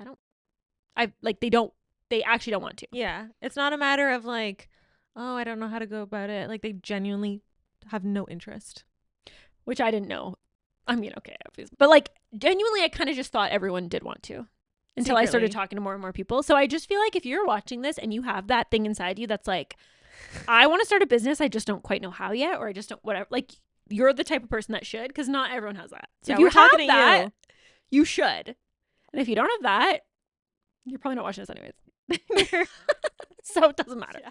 I don't. They actually don't want to. Yeah. It's not a matter of like, oh, I don't know how to go about it. Like they genuinely have no interest. Which I didn't know. I mean, okay, obviously. But like genuinely I kind of just thought everyone did want to. until I started Secretly. talking to more and more people. So I just feel like if you're watching this and you have that thing inside you that's like, I want to start a business, I just don't quite know how yet, or I just don't, whatever. Like, you're the type of person that should, because not everyone has that. So Yeah, if you we're talking have to that, you. you should. And if you don't have that, you're probably not watching this anyways. So it doesn't matter.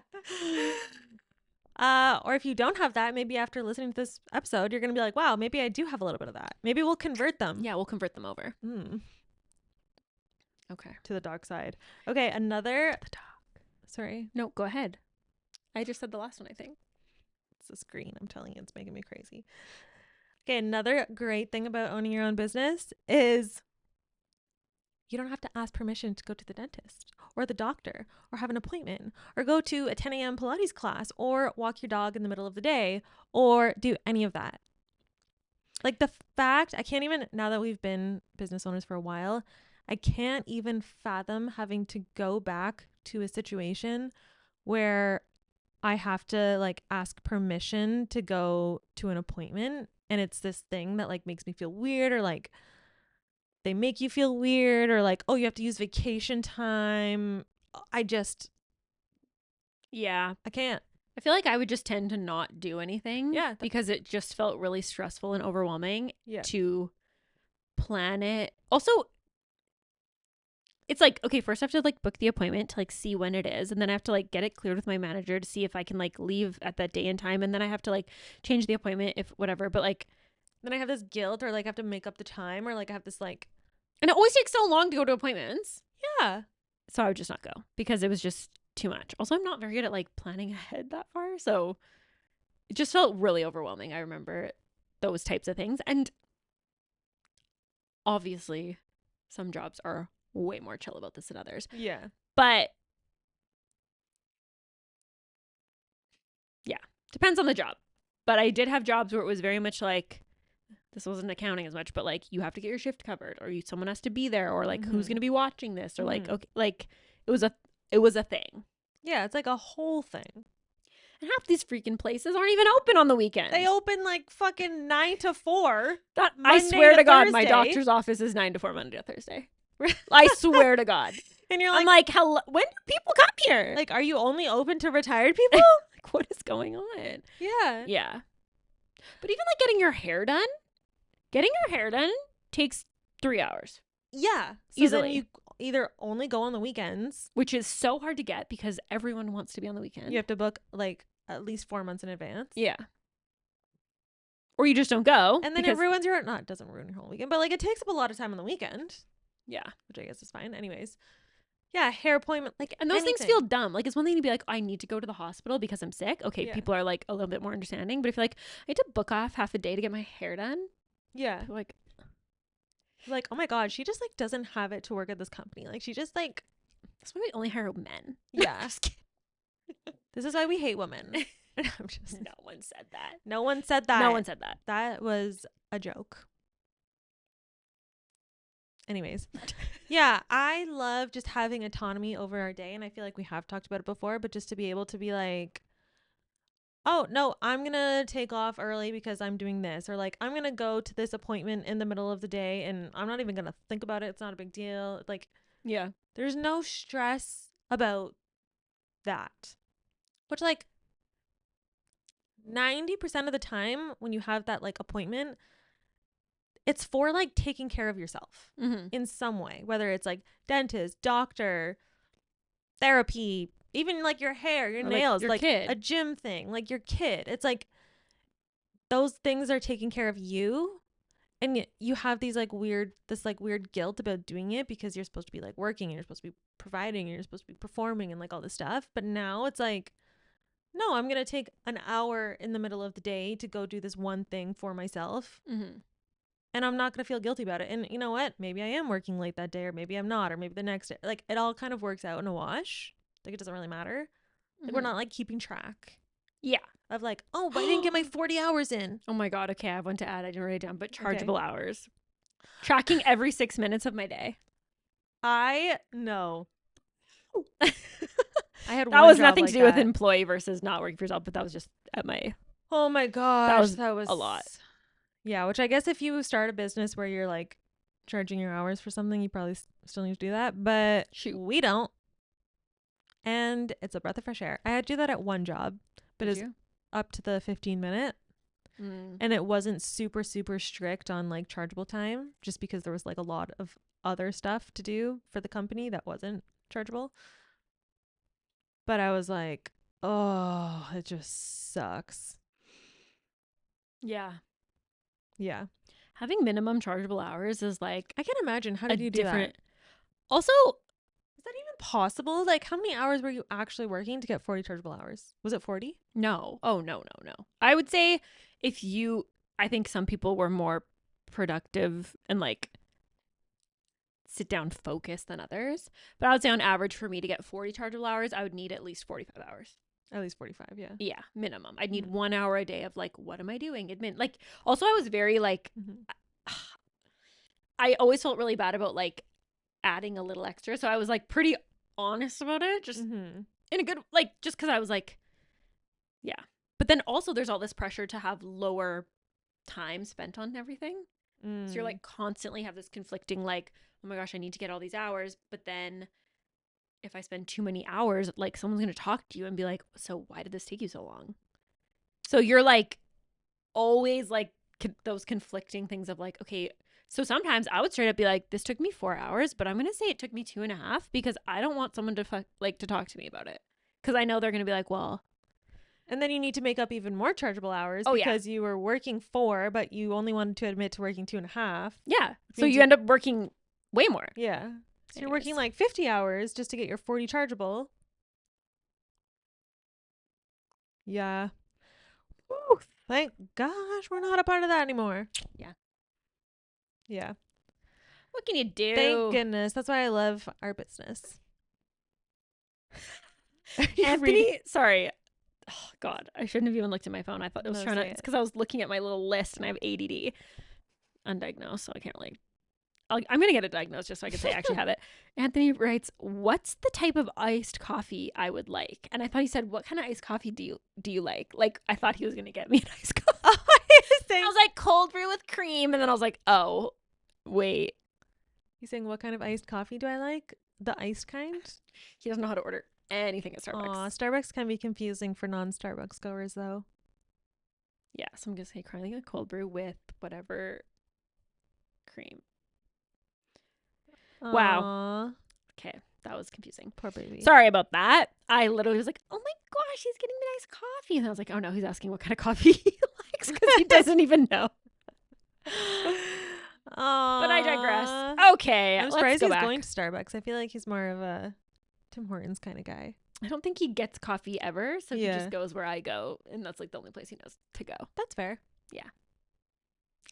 Or if you don't have that, maybe after listening to this episode, you're gonna be like, wow, maybe I do have a little bit of that. Maybe we'll convert them. Yeah, we'll convert them over. Okay. To the dark side. Okay, another. The dog. Sorry, No, go ahead. I just said the last one, I think. it's the screen. I'm telling you, it's making me crazy. Okay, another great thing about owning your own business is you don't have to ask permission to go to the dentist or the doctor or have an appointment or go to a 10 a.m. Pilates class or walk your dog in the middle of the day or do any of that. Like the fact, I can't even, now that we've been business owners for a while, I can't even fathom having to go back to a situation where I have to like ask permission to go to an appointment. And it's this thing that like makes me feel weird, or like they make you feel weird, or like, oh, you have to use vacation time. I can't. I feel like I would just tend to not do anything. Yeah. Because it just felt really stressful and overwhelming Yeah. to plan it. Also, it's like, okay, first I have to like book the appointment to like see when it is. And then I have to like get it cleared with my manager to see if I can like leave at that day and time. And then I have to like change the appointment if whatever. But like, Then I have this guilt, or like I have to make up the time, or like I have this like, and it always takes so long to go to appointments. yeah. So I would just not go because it was just too much. Also, I'm not very good at like planning ahead that far. So it just felt really overwhelming. I remember those types of things. And obviously, some jobs are way more chill about this than others. Yeah. But yeah, depends on the job. But I did have jobs where it was very much like, this wasn't accounting as much, but like you have to get your shift covered, or someone has to be there, or like who's going to be watching this, or like, okay, like it was a thing. Yeah, it's like a whole thing. And half these freaking places aren't even open on the weekends. They open like fucking 9 to 4. I Monday swear to to God, my Thursday. doctor's office is 9 to 4 Monday to Thursday. I swear to God. And you're I'm like, like, hello, when do people come here? like, are you only open to retired people? Like, what is going on? Yeah. Yeah. But even like getting your hair done takes 3 hours, Yeah. So easily. then you either only go on the weekends. which is so hard to get because everyone wants to be on the weekend. You have to book like at least 4 months in advance. Yeah. Or you just don't go. And then it ruins your, not, it doesn't ruin your whole weekend, but like it takes up a lot of time on the weekend, Yeah. which I guess is fine. Anyways. Yeah. Hair appointment. Like, And those things anything. feel dumb. Like, it's one thing to be like, I need to go to the hospital because I'm sick. Okay, Yeah. people are like a little bit more understanding. But if you're like, I had to book off half a day to get my hair done, Yeah. people are Like, oh my God, she just like doesn't have it to work at this company. Like, she just like, that's why we only hire men. yeah. Just kidding. This is why we hate women. I'm just, No one said that. no one said that. No one said that. That was a joke. Anyways, yeah, I love just having autonomy over our day. And I feel like we have talked about it before, but just to be able to be like, oh, no, I'm going to take off early because I'm doing this. Or like, I'm going to go to this appointment in the middle of the day and I'm not even going to think about it. It's not a big deal. Like, Yeah. there's no stress about that. Which, like, 90% of the time when you have that like appointment, it's for like taking care of yourself Mm-hmm. in some way, whether it's like dentist, doctor, therapy, even like your hair, your Or, like, nails, your like kid. a gym thing, like your kid. It's like those things are taking care of you. And you have these like this weird guilt about doing it because you're supposed to be like working and you're supposed to be providing and you're supposed to be performing and like all this stuff. But now it's like, no, I'm going to take an hour in the middle of the day to go do this one thing for myself. Mm-hmm. And I'm not going to feel guilty about it. And you know what? Maybe I am working late that day, or maybe I'm not, or maybe the next day. Like, it all kind of works out in a wash. Like, it doesn't really matter. Like, we're not like keeping track Yeah. of like, oh, but I didn't get my 40 hours in. Oh my God. Okay. I have one to add. I didn't write it down, but chargeable hours. Tracking every 6 minutes of my day. I know. I had That one was job nothing like to do with that. employee versus not working for yourself, but that was just at my. Oh my gosh. That was a lot. Yeah, which I guess if you start a business where you're like charging your hours for something, you probably still need to do that. But Shoot. we don't. And it's a breath of fresh air. I had to do that at one job, but Did it's you? up to the 15-minute. Mm. And it wasn't super, super strict on like chargeable time, just because there was like a lot of other stuff to do for the company that wasn't chargeable. But I was like, oh, it just sucks. Yeah. Yeah. Having minimum chargeable hours is like I can't imagine. How a did you do different. that? Also, Is that even possible? Like, how many hours were you actually working to get 40 chargeable hours? Was it 40? no. Oh, no, no, no. I would say I think some people were more productive and like sit down focused than others. But I would say on average for me to get 40 chargeable hours, I would need at least 45 hours. At least 45, yeah. Yeah, minimum. I'd need Mhm. 1 hour a day of like, what am I doing? Admin. Like, also, I was very like, Mm-hmm. I always felt really bad about like adding a little extra. So I was like pretty honest about it, just Mm-hmm. in a good, like, just because I was like, yeah. But then also there's all this pressure to have lower time spent on everything. So you're like constantly have this conflicting, like, oh my gosh, I need to get all these hours. But then if I spend too many hours, like someone's going to talk to you and be like, so why did this take you so long? So you're like always like those conflicting things of like, okay, so sometimes I would straight up be like, this took me 4 hours, but I'm going to say it took me 2.5 because I don't want someone to to talk to me about it. Because I know they're going to be like, well, And then you need to make up even more chargeable hours Oh, yeah. because you were working 4, but you only wanted to admit to working 2.5. yeah. So means you end up working way more. Yeah. So you're working Anyways. like 50 hours just to get your 40 chargeable. Yeah. Woo, thank gosh we're not a part of that anymore. Yeah. Yeah. What can you do? Thank goodness. That's why I love our business. You're Anthony, reading- sorry. Oh, God, I shouldn't have even looked at my phone. I thought I was No, trying to. say It's it. because I was looking at my little list and I have ADD, undiagnosed, so I can't really. I'm gonna get it diagnosed just so I can say I actually have it. Anthony writes, "What's the type of iced coffee I would like?" And I thought he said, "What kind of iced coffee do you like?" Like I thought he was gonna get me an iced coffee. Oh, I was I saying, was like cold brew with cream, and then I was like, "Oh, wait." he's saying, what kind of iced coffee do I like? The iced kind? He doesn't know how to order anything at Starbucks. Aw, Starbucks can be confusing for non-Starbucks goers, though. Yeah, so I'm gonna say currently a cold brew with whatever cream. Wow. Aw, Okay, that was confusing. poor baby. Sorry about that. I literally was like, "Oh my gosh, he's getting me nice coffee," and I was like, "Oh no, he's asking what kind of coffee he likes because he doesn't even know." But I digress. Okay, I'm let's surprised go he's back. going to Starbucks. I feel like he's more of a Tim Hortons kind of guy. I don't think he gets coffee ever, so he Yeah. just goes where I go, and that's like the only place he knows to go. That's fair.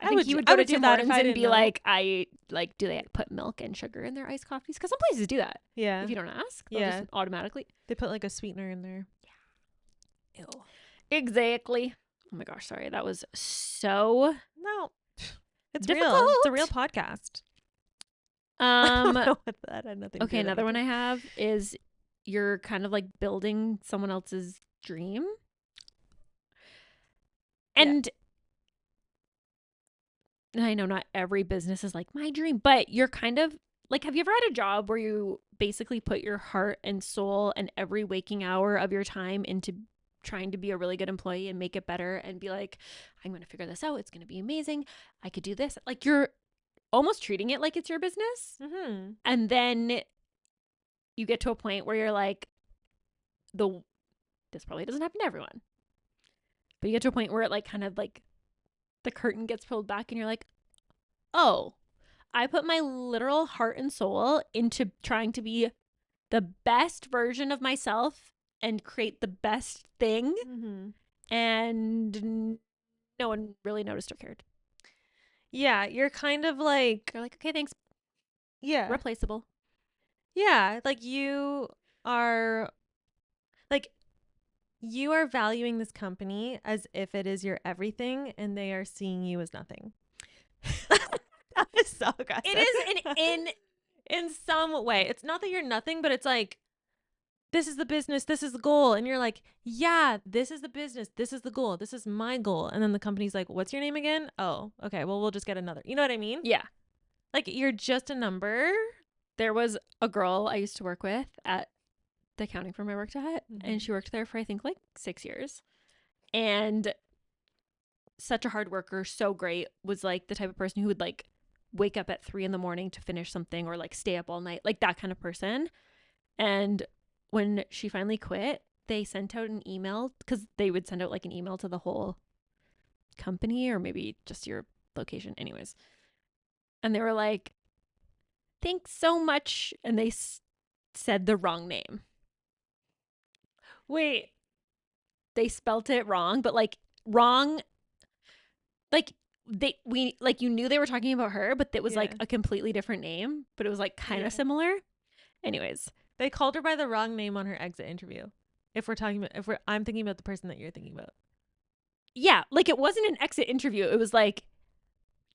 I think he would go to do Tim that if Hortons I and didn't be know. like, do they put milk and sugar in their iced coffees? Because some places do that. Yeah. If you don't ask, they'll Yeah. just automatically. They put like a sweetener in there. Ew. Exactly. Oh my gosh, sorry. That was so No. It's difficult. real. It's a real podcast. I don't know what that had nothing to do Okay, with another one I anything. have is you're kind of like building someone else's dream. Yeah. And I know not every business is like my dream, but you're kind of like, have you ever had a job where you basically put your heart and soul and every waking hour of your time into trying to be a really good employee and make it better and be like, I'm going to figure this out. It's going to be amazing. I could do this. Like you're almost treating it like it's your business. Mm-hmm. And then you get to a point where you're like, this probably doesn't happen to everyone, but you get to a point where it like kind of like the curtain gets pulled back and you're like, oh, I put my literal heart and soul into trying to be the best version of myself and create the best thing. Mm-hmm. And no one really noticed or cared. Yeah, you're kind of like, They're like, okay, thanks. yeah. Replaceable. Yeah, like you are valuing this company as if it is your everything and they are seeing you as nothing. That is so aggressive. It is in some way. It's not that you're nothing, but it's like, this is the business, this is the goal. And you're like, yeah, this is the business, this is the goal, this is my goal. And then the company's like, what's your name again? Oh, okay, well, we'll just get another. You know what I mean? Yeah. Like, you're just a number. There was a girl I used to work with at the accounting firm I worked at, and she worked there for I think like 6 years. And such a hard worker, so great, was like the type of person who would like wake up at 3 a.m. to finish something or like stay up all night, like that kind of person. And when she finally quit, they sent out an email, because they would send out like an email to the whole company or maybe just your location, anyways. And they were like, thanks so much. And they said the wrong name. Wait. They spelt it wrong, but like wrong. Like you knew they were talking about her, but it was like a completely different name, but it was like kind of similar. Anyways, they called her by the wrong name on her exit interview. I'm thinking about the person that you're thinking about. Yeah, like it wasn't an exit interview. It was like,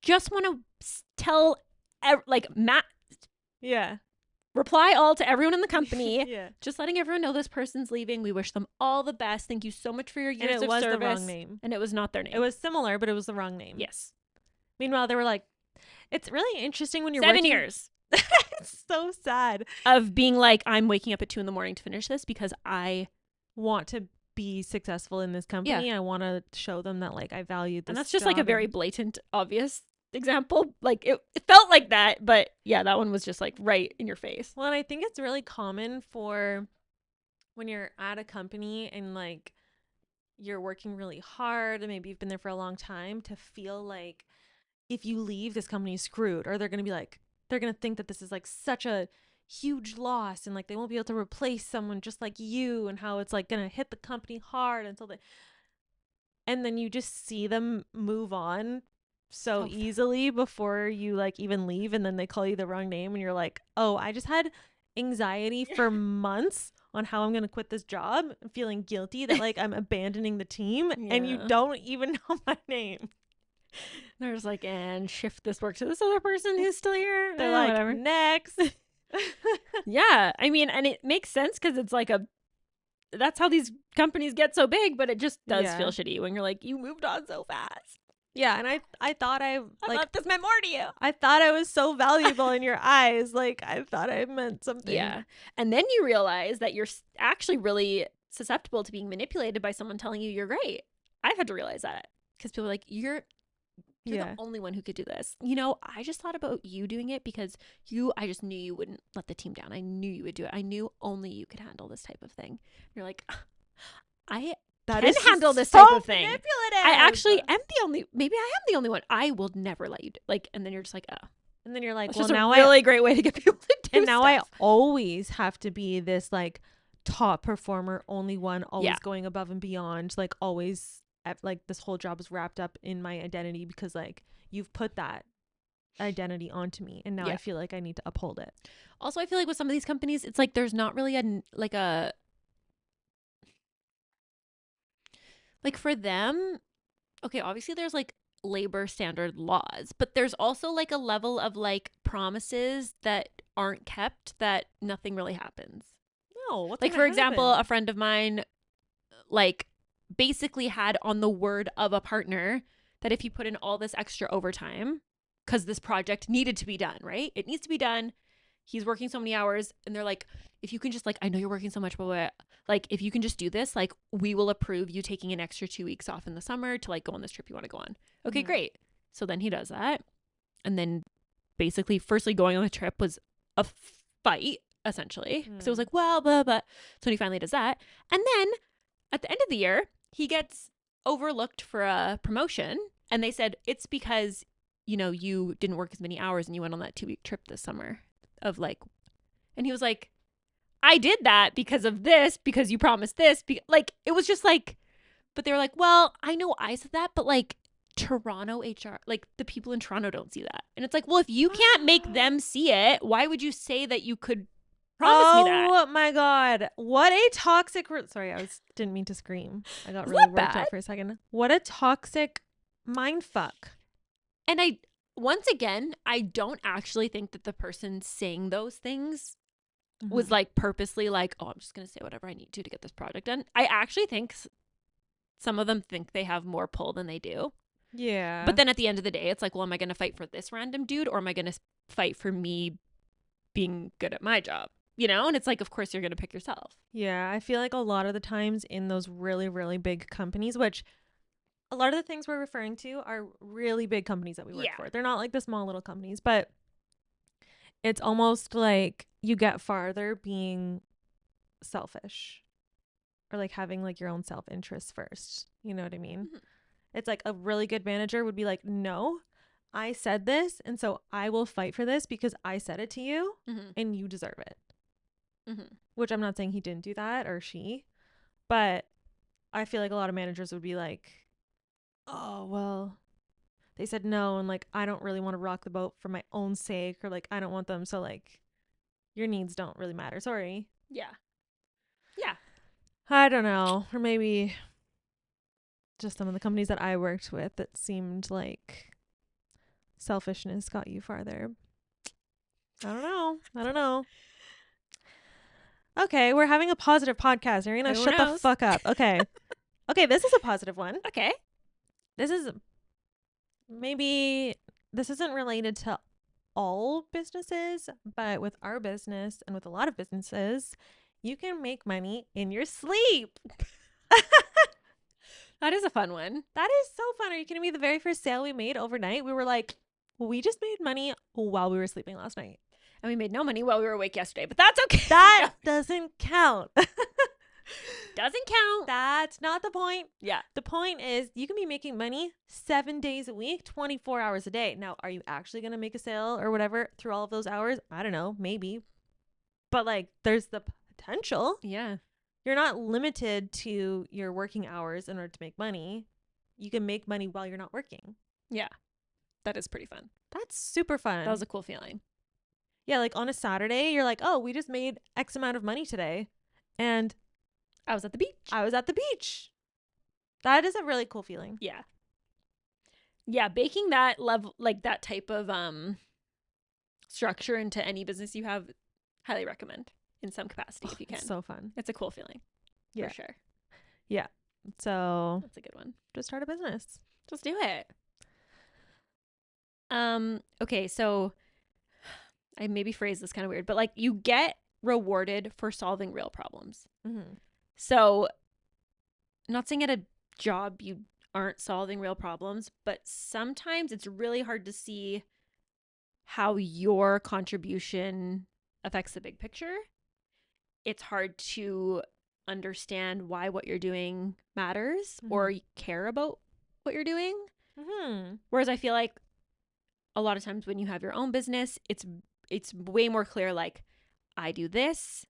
just want to tell, like, Matt. Yeah. Reply all to everyone in the company. Yeah. Just letting everyone know this person's leaving. We wish them all the best. Thank you so much for your years of service. And it was the wrong name. And it was not their name. It was similar, but it was the wrong name. Yes. Meanwhile, they were like, it's really interesting when you're 7 years. It's so sad. Of being like, I'm waking up at 2 a.m. to finish this because I want to be successful in this company. Yeah. I want to show them that like I value this. And that's just like a very blatant, obvious example. Like it felt like that, but yeah, that one was just like right in your face. Well, and I think it's really common for when you're at a company and like you're working really hard and maybe you've been there for a long time to feel like if you leave, this company is screwed, or they're going to think that this is like such a huge loss and like they won't be able to replace someone just like you, and how it's like going to hit the company hard and then you just see them move on so easily before you like even leave, and then they call you the wrong name and you're like, oh, I just had anxiety for months on how I'm going to quit this job, feeling guilty that like I'm abandoning the team and you don't even know my name. They're just like, and shift this work to this other person who's still here. They're like, whatever. Next. Yeah, I mean, and it makes sense because it's like that's how these companies get so big, but it just does feel shitty when you're like, you moved on so fast. Yeah, and I thought I left this meant more to you. I thought I was so valuable in your eyes. Like, I thought I meant something. Yeah. And then you realize that you're actually really susceptible to being manipulated by someone telling you you're great. I've had to realize that because people are like, you're the only one who could do this. You know, I just thought about you doing it because I just knew you wouldn't let the team down. I knew you would do it. I knew only you could handle this type of thing. And you're like, I can handle this type of thing. I actually am maybe I am the only one. I will never let you and then you're just like, oh. And then you're like, that's well, just now a really great way to get people to do and now stuff. I always have to be this like top performer, only one, always going above and beyond, like always like this whole job is wrapped up in my identity because like you've put that identity onto me, and now I feel like I need to uphold it. Also, I feel like with some of these companies, it's like there's not really like for them, okay, obviously there's like labor standard laws, but there's also like a level of like promises that aren't kept that nothing really happens. No, what's like for example, a friend of mine like basically had on the word of a partner that if you put in all this extra overtime, because this project needed to be done, right? It needs to be done. He's working so many hours, and they're like, if you can just like, I know you're working so much, but like, if you can just do this, like, we will approve you taking an extra 2 weeks off in the summer to like go on this trip you want to go on. Okay, great. So then he does that. And then basically, firstly, going on the trip was a fight, essentially. So it was like, well, blah, blah. So he finally does that. And then at the end of the year, he gets overlooked for a promotion. And they said, it's because, you know, you didn't work as many hours and you went on that 2-week trip this summer of like, and he was like, I did that because of this, because you promised this. Like, it was just like, but they were like, well, I know I said that, but like Toronto HR, like the people in Toronto don't see that. And it's like, well, if you can't make them see it, why would you say that you could promise me that? Oh my God. What a toxic, sorry, didn't mean to scream. I got really worked up for a second. What a toxic mind fuck. And once again, I don't actually think that the person saying those things was like purposely like, oh, I'm just going to say whatever I need to get this project done. I actually think some of them think they have more pull than they do. Yeah. But then at the end of the day, it's like, well, am I going to fight for this random dude, or am I going to fight for me being good at my job? You know? And it's like, of course, you're going to pick yourself. Yeah, I feel like a lot of the times in those really, really big companies, which a lot of the things we're referring to are really big companies that we work Yeah. for. They're not like the small little companies, but it's almost like you get farther being selfish or like having like your own self-interest first. You know what I mean? Mhm. It's like a really good manager would be like, no, I said this, and so I will fight for this because I said it to you Mm-hmm. and you deserve it. Mm-hmm. Which I'm not saying he didn't do that or she, but I feel like a lot of managers would be like, oh, well, they said no, and like, I don't really want to rock the boat for my own sake, or like, I don't want them, so like, your needs don't really matter. Sorry. Yeah. Yeah. I don't know. Or maybe just some of the companies that I worked with that seemed like selfishness got you farther. I don't know. I don't know. Okay, we're having a positive podcast. Irina, Who shut the knows? fuck up. Okay. Okay, this is a positive one. Okay. This is maybe this isn't related to all businesses, but with our business and with a lot of businesses, you can make money in your sleep. That is a fun one. That is so fun. Are you kidding me? The very first sale we made overnight, we were like, we just made money while we were sleeping last night. And we made no money while we were awake yesterday, but that's okay. That doesn't count. Doesn't count. That's not the point. Yeah. The point is you can be making money 7 days a week, 24 hours a day. Now, are you actually going to make a sale or whatever through all of those hours? I don't know, maybe. But like there's the potential. Yeah. You're not limited to your working hours in order to make money. You can make money while you're not working. Yeah. That is pretty fun. That's super fun. That was a cool feeling. Yeah, like on a Saturday, you're like, oh, we just made X amount of money today. And I was at the beach. I was at the beach. That is a really cool feeling. Yeah. Yeah, baking that level, like that type of structure into any business you have, highly recommend in some capacity if you can. It's so fun. It's a cool feeling. Yeah. For sure. So That's a good one. just start a business. Just do it. Okay, so I maybe phrased this kind of weird, but like you get rewarded for solving real problems. Mm-hmm. So, not saying at a job you aren't solving real problems, but sometimes it's really hard to see how your contribution affects the big picture. It's hard to understand why what you're doing matters or care about what you're doing. Mm-hmm. Whereas I feel like a lot of times when you have your own business, it's way more clear, like, I do this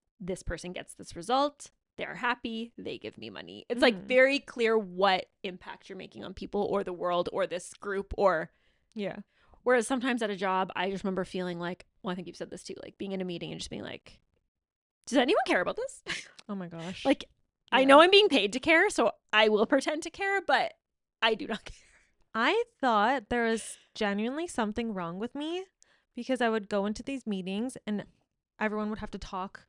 person gets this result, they're happy, they give me money. It's like very clear what impact you're making on people or the world or this group or Yeah. whereas sometimes at a job, I just remember feeling like, well, I think you've said this too, like being in a meeting and just being like, does anyone care about this? Oh my gosh. Like, yeah. I know I'm being paid to care, so I will pretend to care, but I do not care. I thought there was genuinely something wrong with me because I would go into these meetings and everyone would have to talk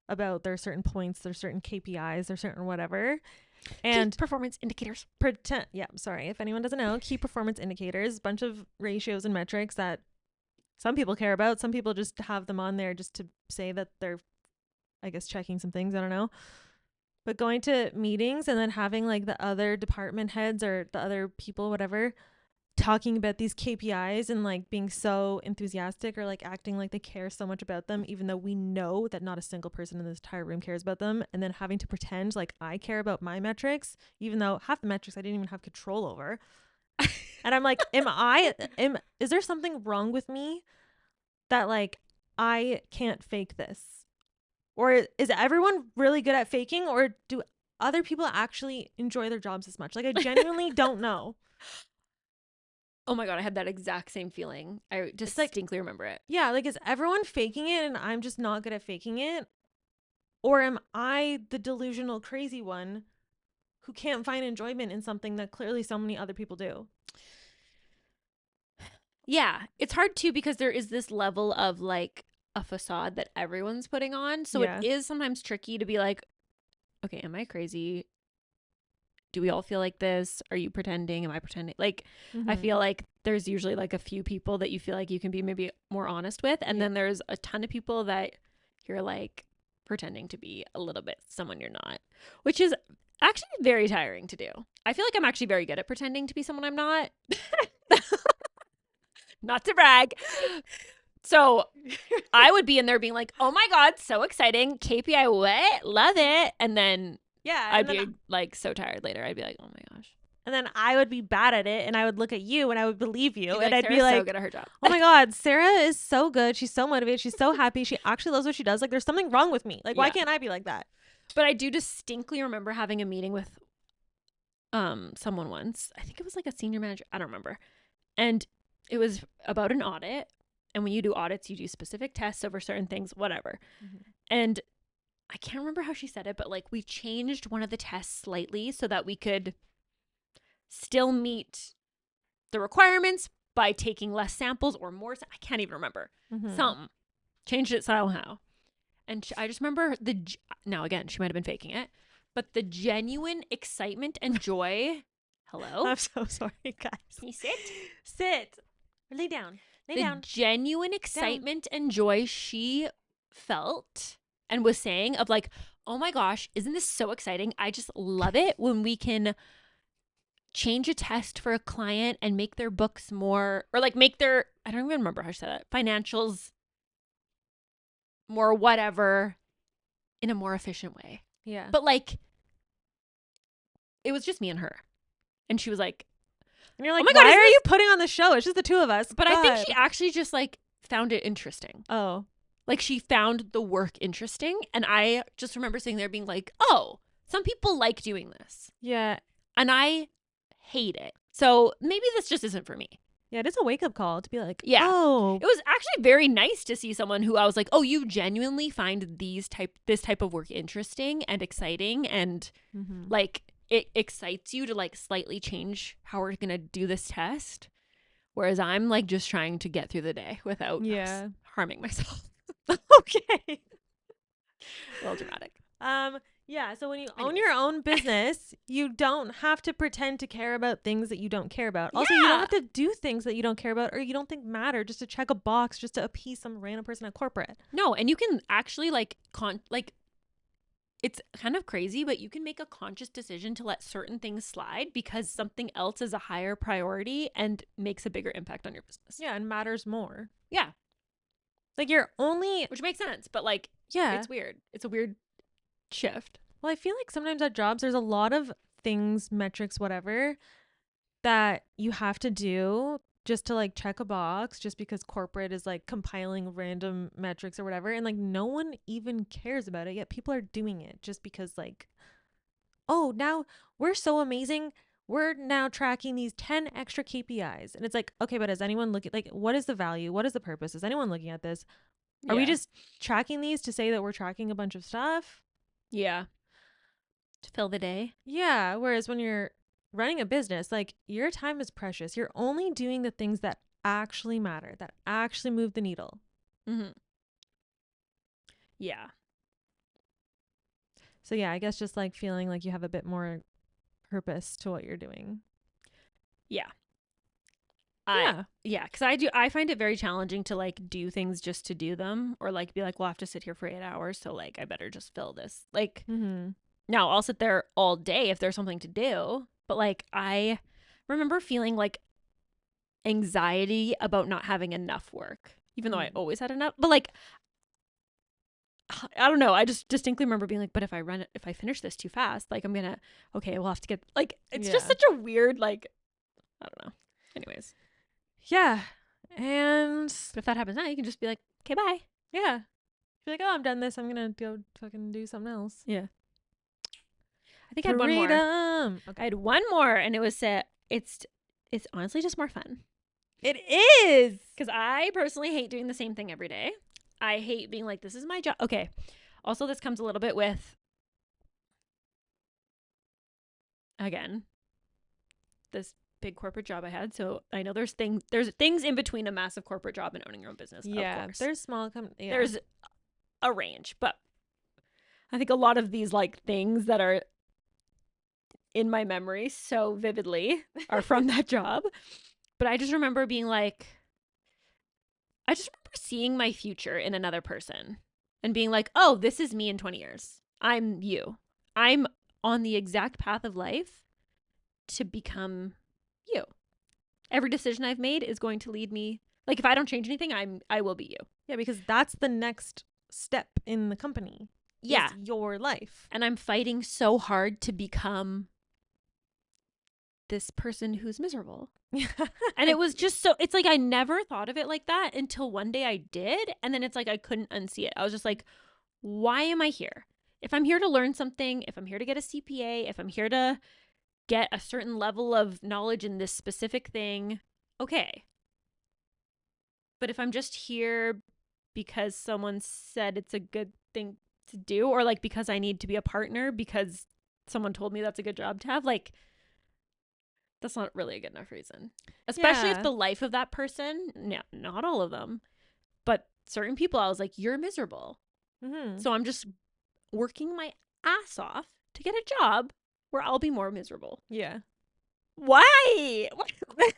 about their certain points, their certain KPIs, their certain whatever. And key performance indicators. Sorry, if anyone doesn't know, key performance indicators, bunch of ratios and metrics that some people care about. Some people just have them on there just to say that they're, I guess, checking some things. I don't know. But going to meetings and then having like the other department heads or the other people, whatever, talking about these KPIs and like being so enthusiastic or like acting like they care so much about them, even though we know that not a single person in this entire room cares about them. And then having to pretend like I care about my metrics, even though half the metrics I didn't even have control over. And I'm like, is there something wrong with me that like I can't fake this? Or is everyone really good at faking, or do other people actually enjoy their jobs as much? Like, I genuinely don't know. Oh my God, I had that exact same feeling. I distinctly remember it. Yeah, like, is everyone faking it and I'm just not good at faking it? Or am I the delusional crazy one who can't find enjoyment in something that clearly so many other people do? Yeah, it's hard too because there is this level of like a facade that everyone's putting on. So Yeah. it is sometimes tricky to be like, okay, am I crazy? do we all feel like this? Are you pretending? Am I pretending? Like, I Mhm. feel like there's usually like a few people that you feel like you can be maybe more honest with. And Yeah. then there's a ton of people that you're like pretending to be a little bit someone you're not, which is actually very tiring to do. I feel like I'm actually very good at pretending to be someone I'm not. Not to brag. So I would be in there being like, oh my God, so exciting. KPI, what? Love it. And then Yeah, I'd be like so tired later. I'd be like, oh my gosh. and then I would be bad at it, and I would look at you, and I would believe you, You'd and I'd be Sarah's so like, good at her job. "Oh my God, Sarah is so good. She's so motivated. She's so happy. She actually loves what she does. Like, there's something wrong with me. Like, why Yeah. can't I be like that?" But I do distinctly remember having a meeting with someone once. I think it was like a senior manager. I don't remember. And it was about an audit. And when you do audits, you do specific tests over certain things, whatever. And I can't remember how she said it, but like we changed one of the tests slightly so that we could still meet the requirements by taking less samples or more. I can't even remember. Something. Changed it somehow. And I just remember now again, she might have been faking it, but the genuine excitement and joy. Hello? I'm so sorry, guys. Can you sit? Sit. Lay down. Lay The down. genuine excitement and joy she felt and was saying of like, oh my gosh, isn't this so exciting? I just love it when we can change a test for a client and make their books more, or like make their, I don't even remember how she said that, financials more whatever in a more efficient way. Yeah. But like, it was just me and her. And she was like, And you're like, oh my God, why isn't are this- you putting on the show? It's just the two of us. But I think God. she actually just like found it interesting. Oh. Like she found the work interesting. And I just remember sitting there being like, oh, some people like doing this. Yeah. And I hate it. So maybe this just isn't for me. Yeah, it is a wake-up call to be like, Yeah. oh. It was actually very nice to see someone who I was like, oh, you genuinely find this type of work interesting and exciting, and like it excites you to like slightly change how we're gonna do this test. Whereas I'm like just trying to get through the day without harming myself. Okay. A little dramatic. Yeah, so when you own your own business, you don't have to pretend to care about things that you don't care about. Also, you don't have to do things that you don't care about or you don't think matter just to check a box, just to appease some random person at corporate. No, and you can actually like it's kind of crazy, but you can make a conscious decision to let certain things slide because something else is a higher priority and makes a bigger impact on your business. Yeah, and matters more. Yeah. Like you're only... Which makes sense, but like, yeah, it's weird. It's a weird shift. Well, I feel like sometimes at jobs, there's a lot of things, metrics, whatever, that you have to do just to like check a box just because corporate is like compiling random metrics or whatever. And like no one even cares about it, yet people are doing it just because like, oh, now we're so amazing. We're now tracking these 10 extra KPIs. And it's like, okay, but is anyone looking, like, what is the value? What is the purpose? Is anyone looking at this? Are we just tracking these to say that we're tracking a bunch of stuff? Yeah. To fill the day. Yeah. Whereas when you're running a business, like your time is precious. You're only doing the things that actually matter, that actually move the needle. Yeah. So yeah, I guess just like feeling like you have a bit more purpose to what you're doing. Yeah. Yeah. Because I find it very challenging to like do things just to do them, or like be like, well, I have to sit here for 8 hours, so like I better just fill this. Like now I'll sit there all day if there's something to do, but like I remember feeling like anxiety about not having enough work, even though I always had enough. But like I don't know, I just distinctly remember being like, but if I finish this too fast, like we'll have to get like, it's just such a weird, like, I don't know. Anyways. Yeah. And but if that happens now, you can just be like, okay, bye. Yeah. Be like, oh, I'm done this. I'm going to go fucking do something else. Yeah. I think I had one more. Okay. I had one more, and it was it's honestly just more fun. It is. Because I personally hate doing the same thing every day. I hate being like, this is my job. Okay. Also, this comes a little bit with, again, this big corporate job I had. So I know there's things in between a massive corporate job and owning your own business. Yeah. Of course. There's small There's a range, but I think a lot of these like things that are in my memory so vividly are from that job. But I just remember being like, I just remember seeing my future in another person and being like, oh, this is me in 20 years. I'm you. I'm on the exact path of life to become you. Every decision I've made is going to lead me. Like if I don't change anything, I will be you. Yeah, because that's the next step in the company. Yeah. Is your life. And I'm fighting so hard to become this person who's miserable. And it was just so, it's like I never thought of it like that until one day I did. And then it's like I couldn't unsee it. I was just like, why am I here? If I'm here to learn something, if I'm here to get a CPA, if I'm here to get a certain level of knowledge in this specific thing, okay. But if I'm just here because someone said it's a good thing to do, or like because I need to be a partner because someone told me that's a good job to have, like that's not really a good enough reason. Especially if the life of that person, no, not all of them, but certain people, I was like, you're miserable. Mm-hmm. So I'm just working my ass off to get a job where I'll be more miserable. Yeah. Why? Why?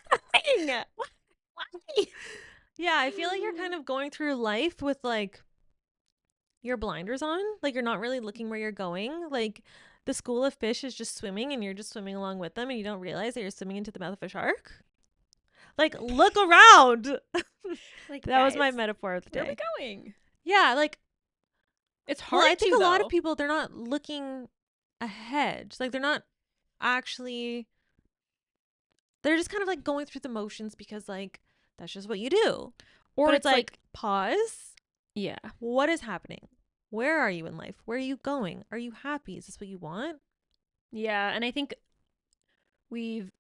Yeah, I feel like you're kind of going through life with like your blinders on. Like you're not really looking where you're going. Like the school of fish is just swimming and you're just swimming along with them and you don't realize that you're swimming into the mouth of a shark. Like look around. Like that was my guys, metaphor of the day. where are we going? Yeah, like it's hard. Well, I think to, a lot though. of people, they're not looking ahead. Like they're not actually, they're just kind of like going through the motions because like that's just what you do. Or but it's like pause. Yeah. What is happening? Where are you in life? Where are you going? Are you happy? Is this what you want? Yeah, and I think we've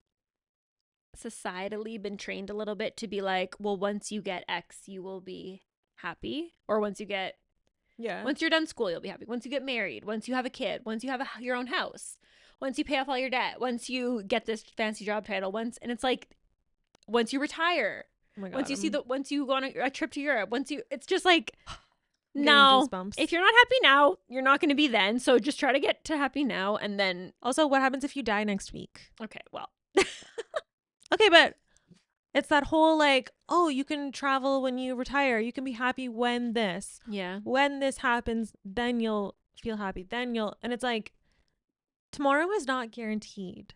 societally been trained a little bit to be like, well, once you get X, you will be happy. Or once you're done school, you'll be happy. Once you get married, once you have a kid, once you have your own house, once you pay off all your debt, once you get this fancy job title, and it's like, once you retire, Oh my God, once you go on a trip to Europe, it's just like, no, if you're not happy now, you're not going to be then. So just try to get to happy now. And then also, what happens if you die next week? Okay, well. Okay, but it's that whole like, oh, you can travel when you retire. You can be happy when this. Yeah. When this happens, then you'll feel happy. And it's like, tomorrow is not guaranteed.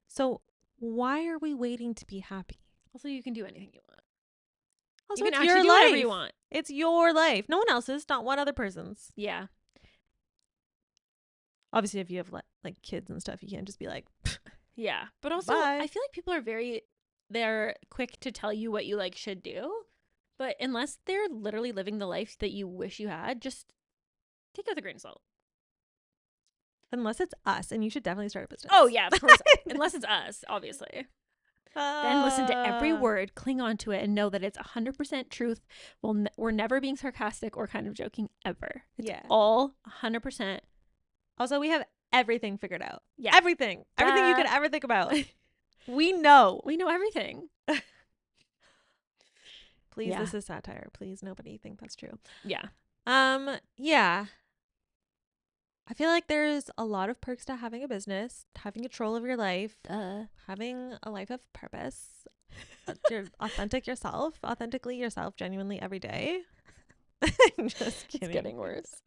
So why are we waiting to be happy? Also, you can do anything you want. Also, you can it's actually your do life. whatever you want. It's your life. No one else's, not one other person's. Yeah. Obviously, if you have like kids and stuff, you can't just be like, yeah. But also, bye. I feel like people are they're quick to tell you what you like should do. But unless they're literally living the life that you wish you had, just take it with a grain of salt. Unless it's us, and you should definitely start a business. Oh, yeah, of course. Unless it's us, obviously. Then listen to every word, cling on to it, and know that it's 100% truth. We're never being sarcastic or kind of joking ever. It's all 100%. Also, we have everything figured out. Yeah. Everything you could ever think about. We know everything. Please, this is satire. Please, nobody think that's true. Yeah. Yeah. I feel like there's a lot of perks to having a business, having control of your life, having a life of purpose. You're authentically yourself, genuinely every day. I'm just kidding. It's getting worse.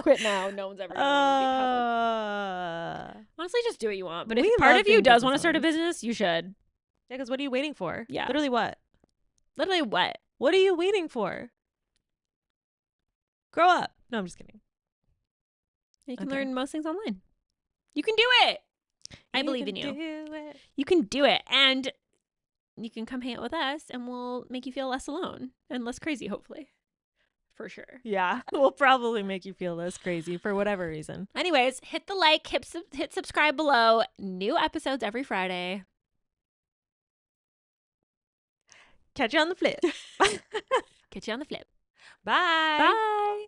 Quit now. No one's ever going to be public. Honestly, just do what you want. But if part of you does want to start a business, you should. Yeah, because what are you waiting for? Yeah. Literally what? What are you waiting for? Grow up. No, I'm just kidding. You can learn most things online. You can do it. I believe in you. You can do it. And you can come hang out with us and we'll make you feel less alone and less crazy, hopefully. For sure. Yeah. We'll probably make you feel less crazy for whatever reason. Anyways, hit the like, hit subscribe below. New episodes every Friday. Catch you on the flip. Catch you on the flip. Bye. Bye.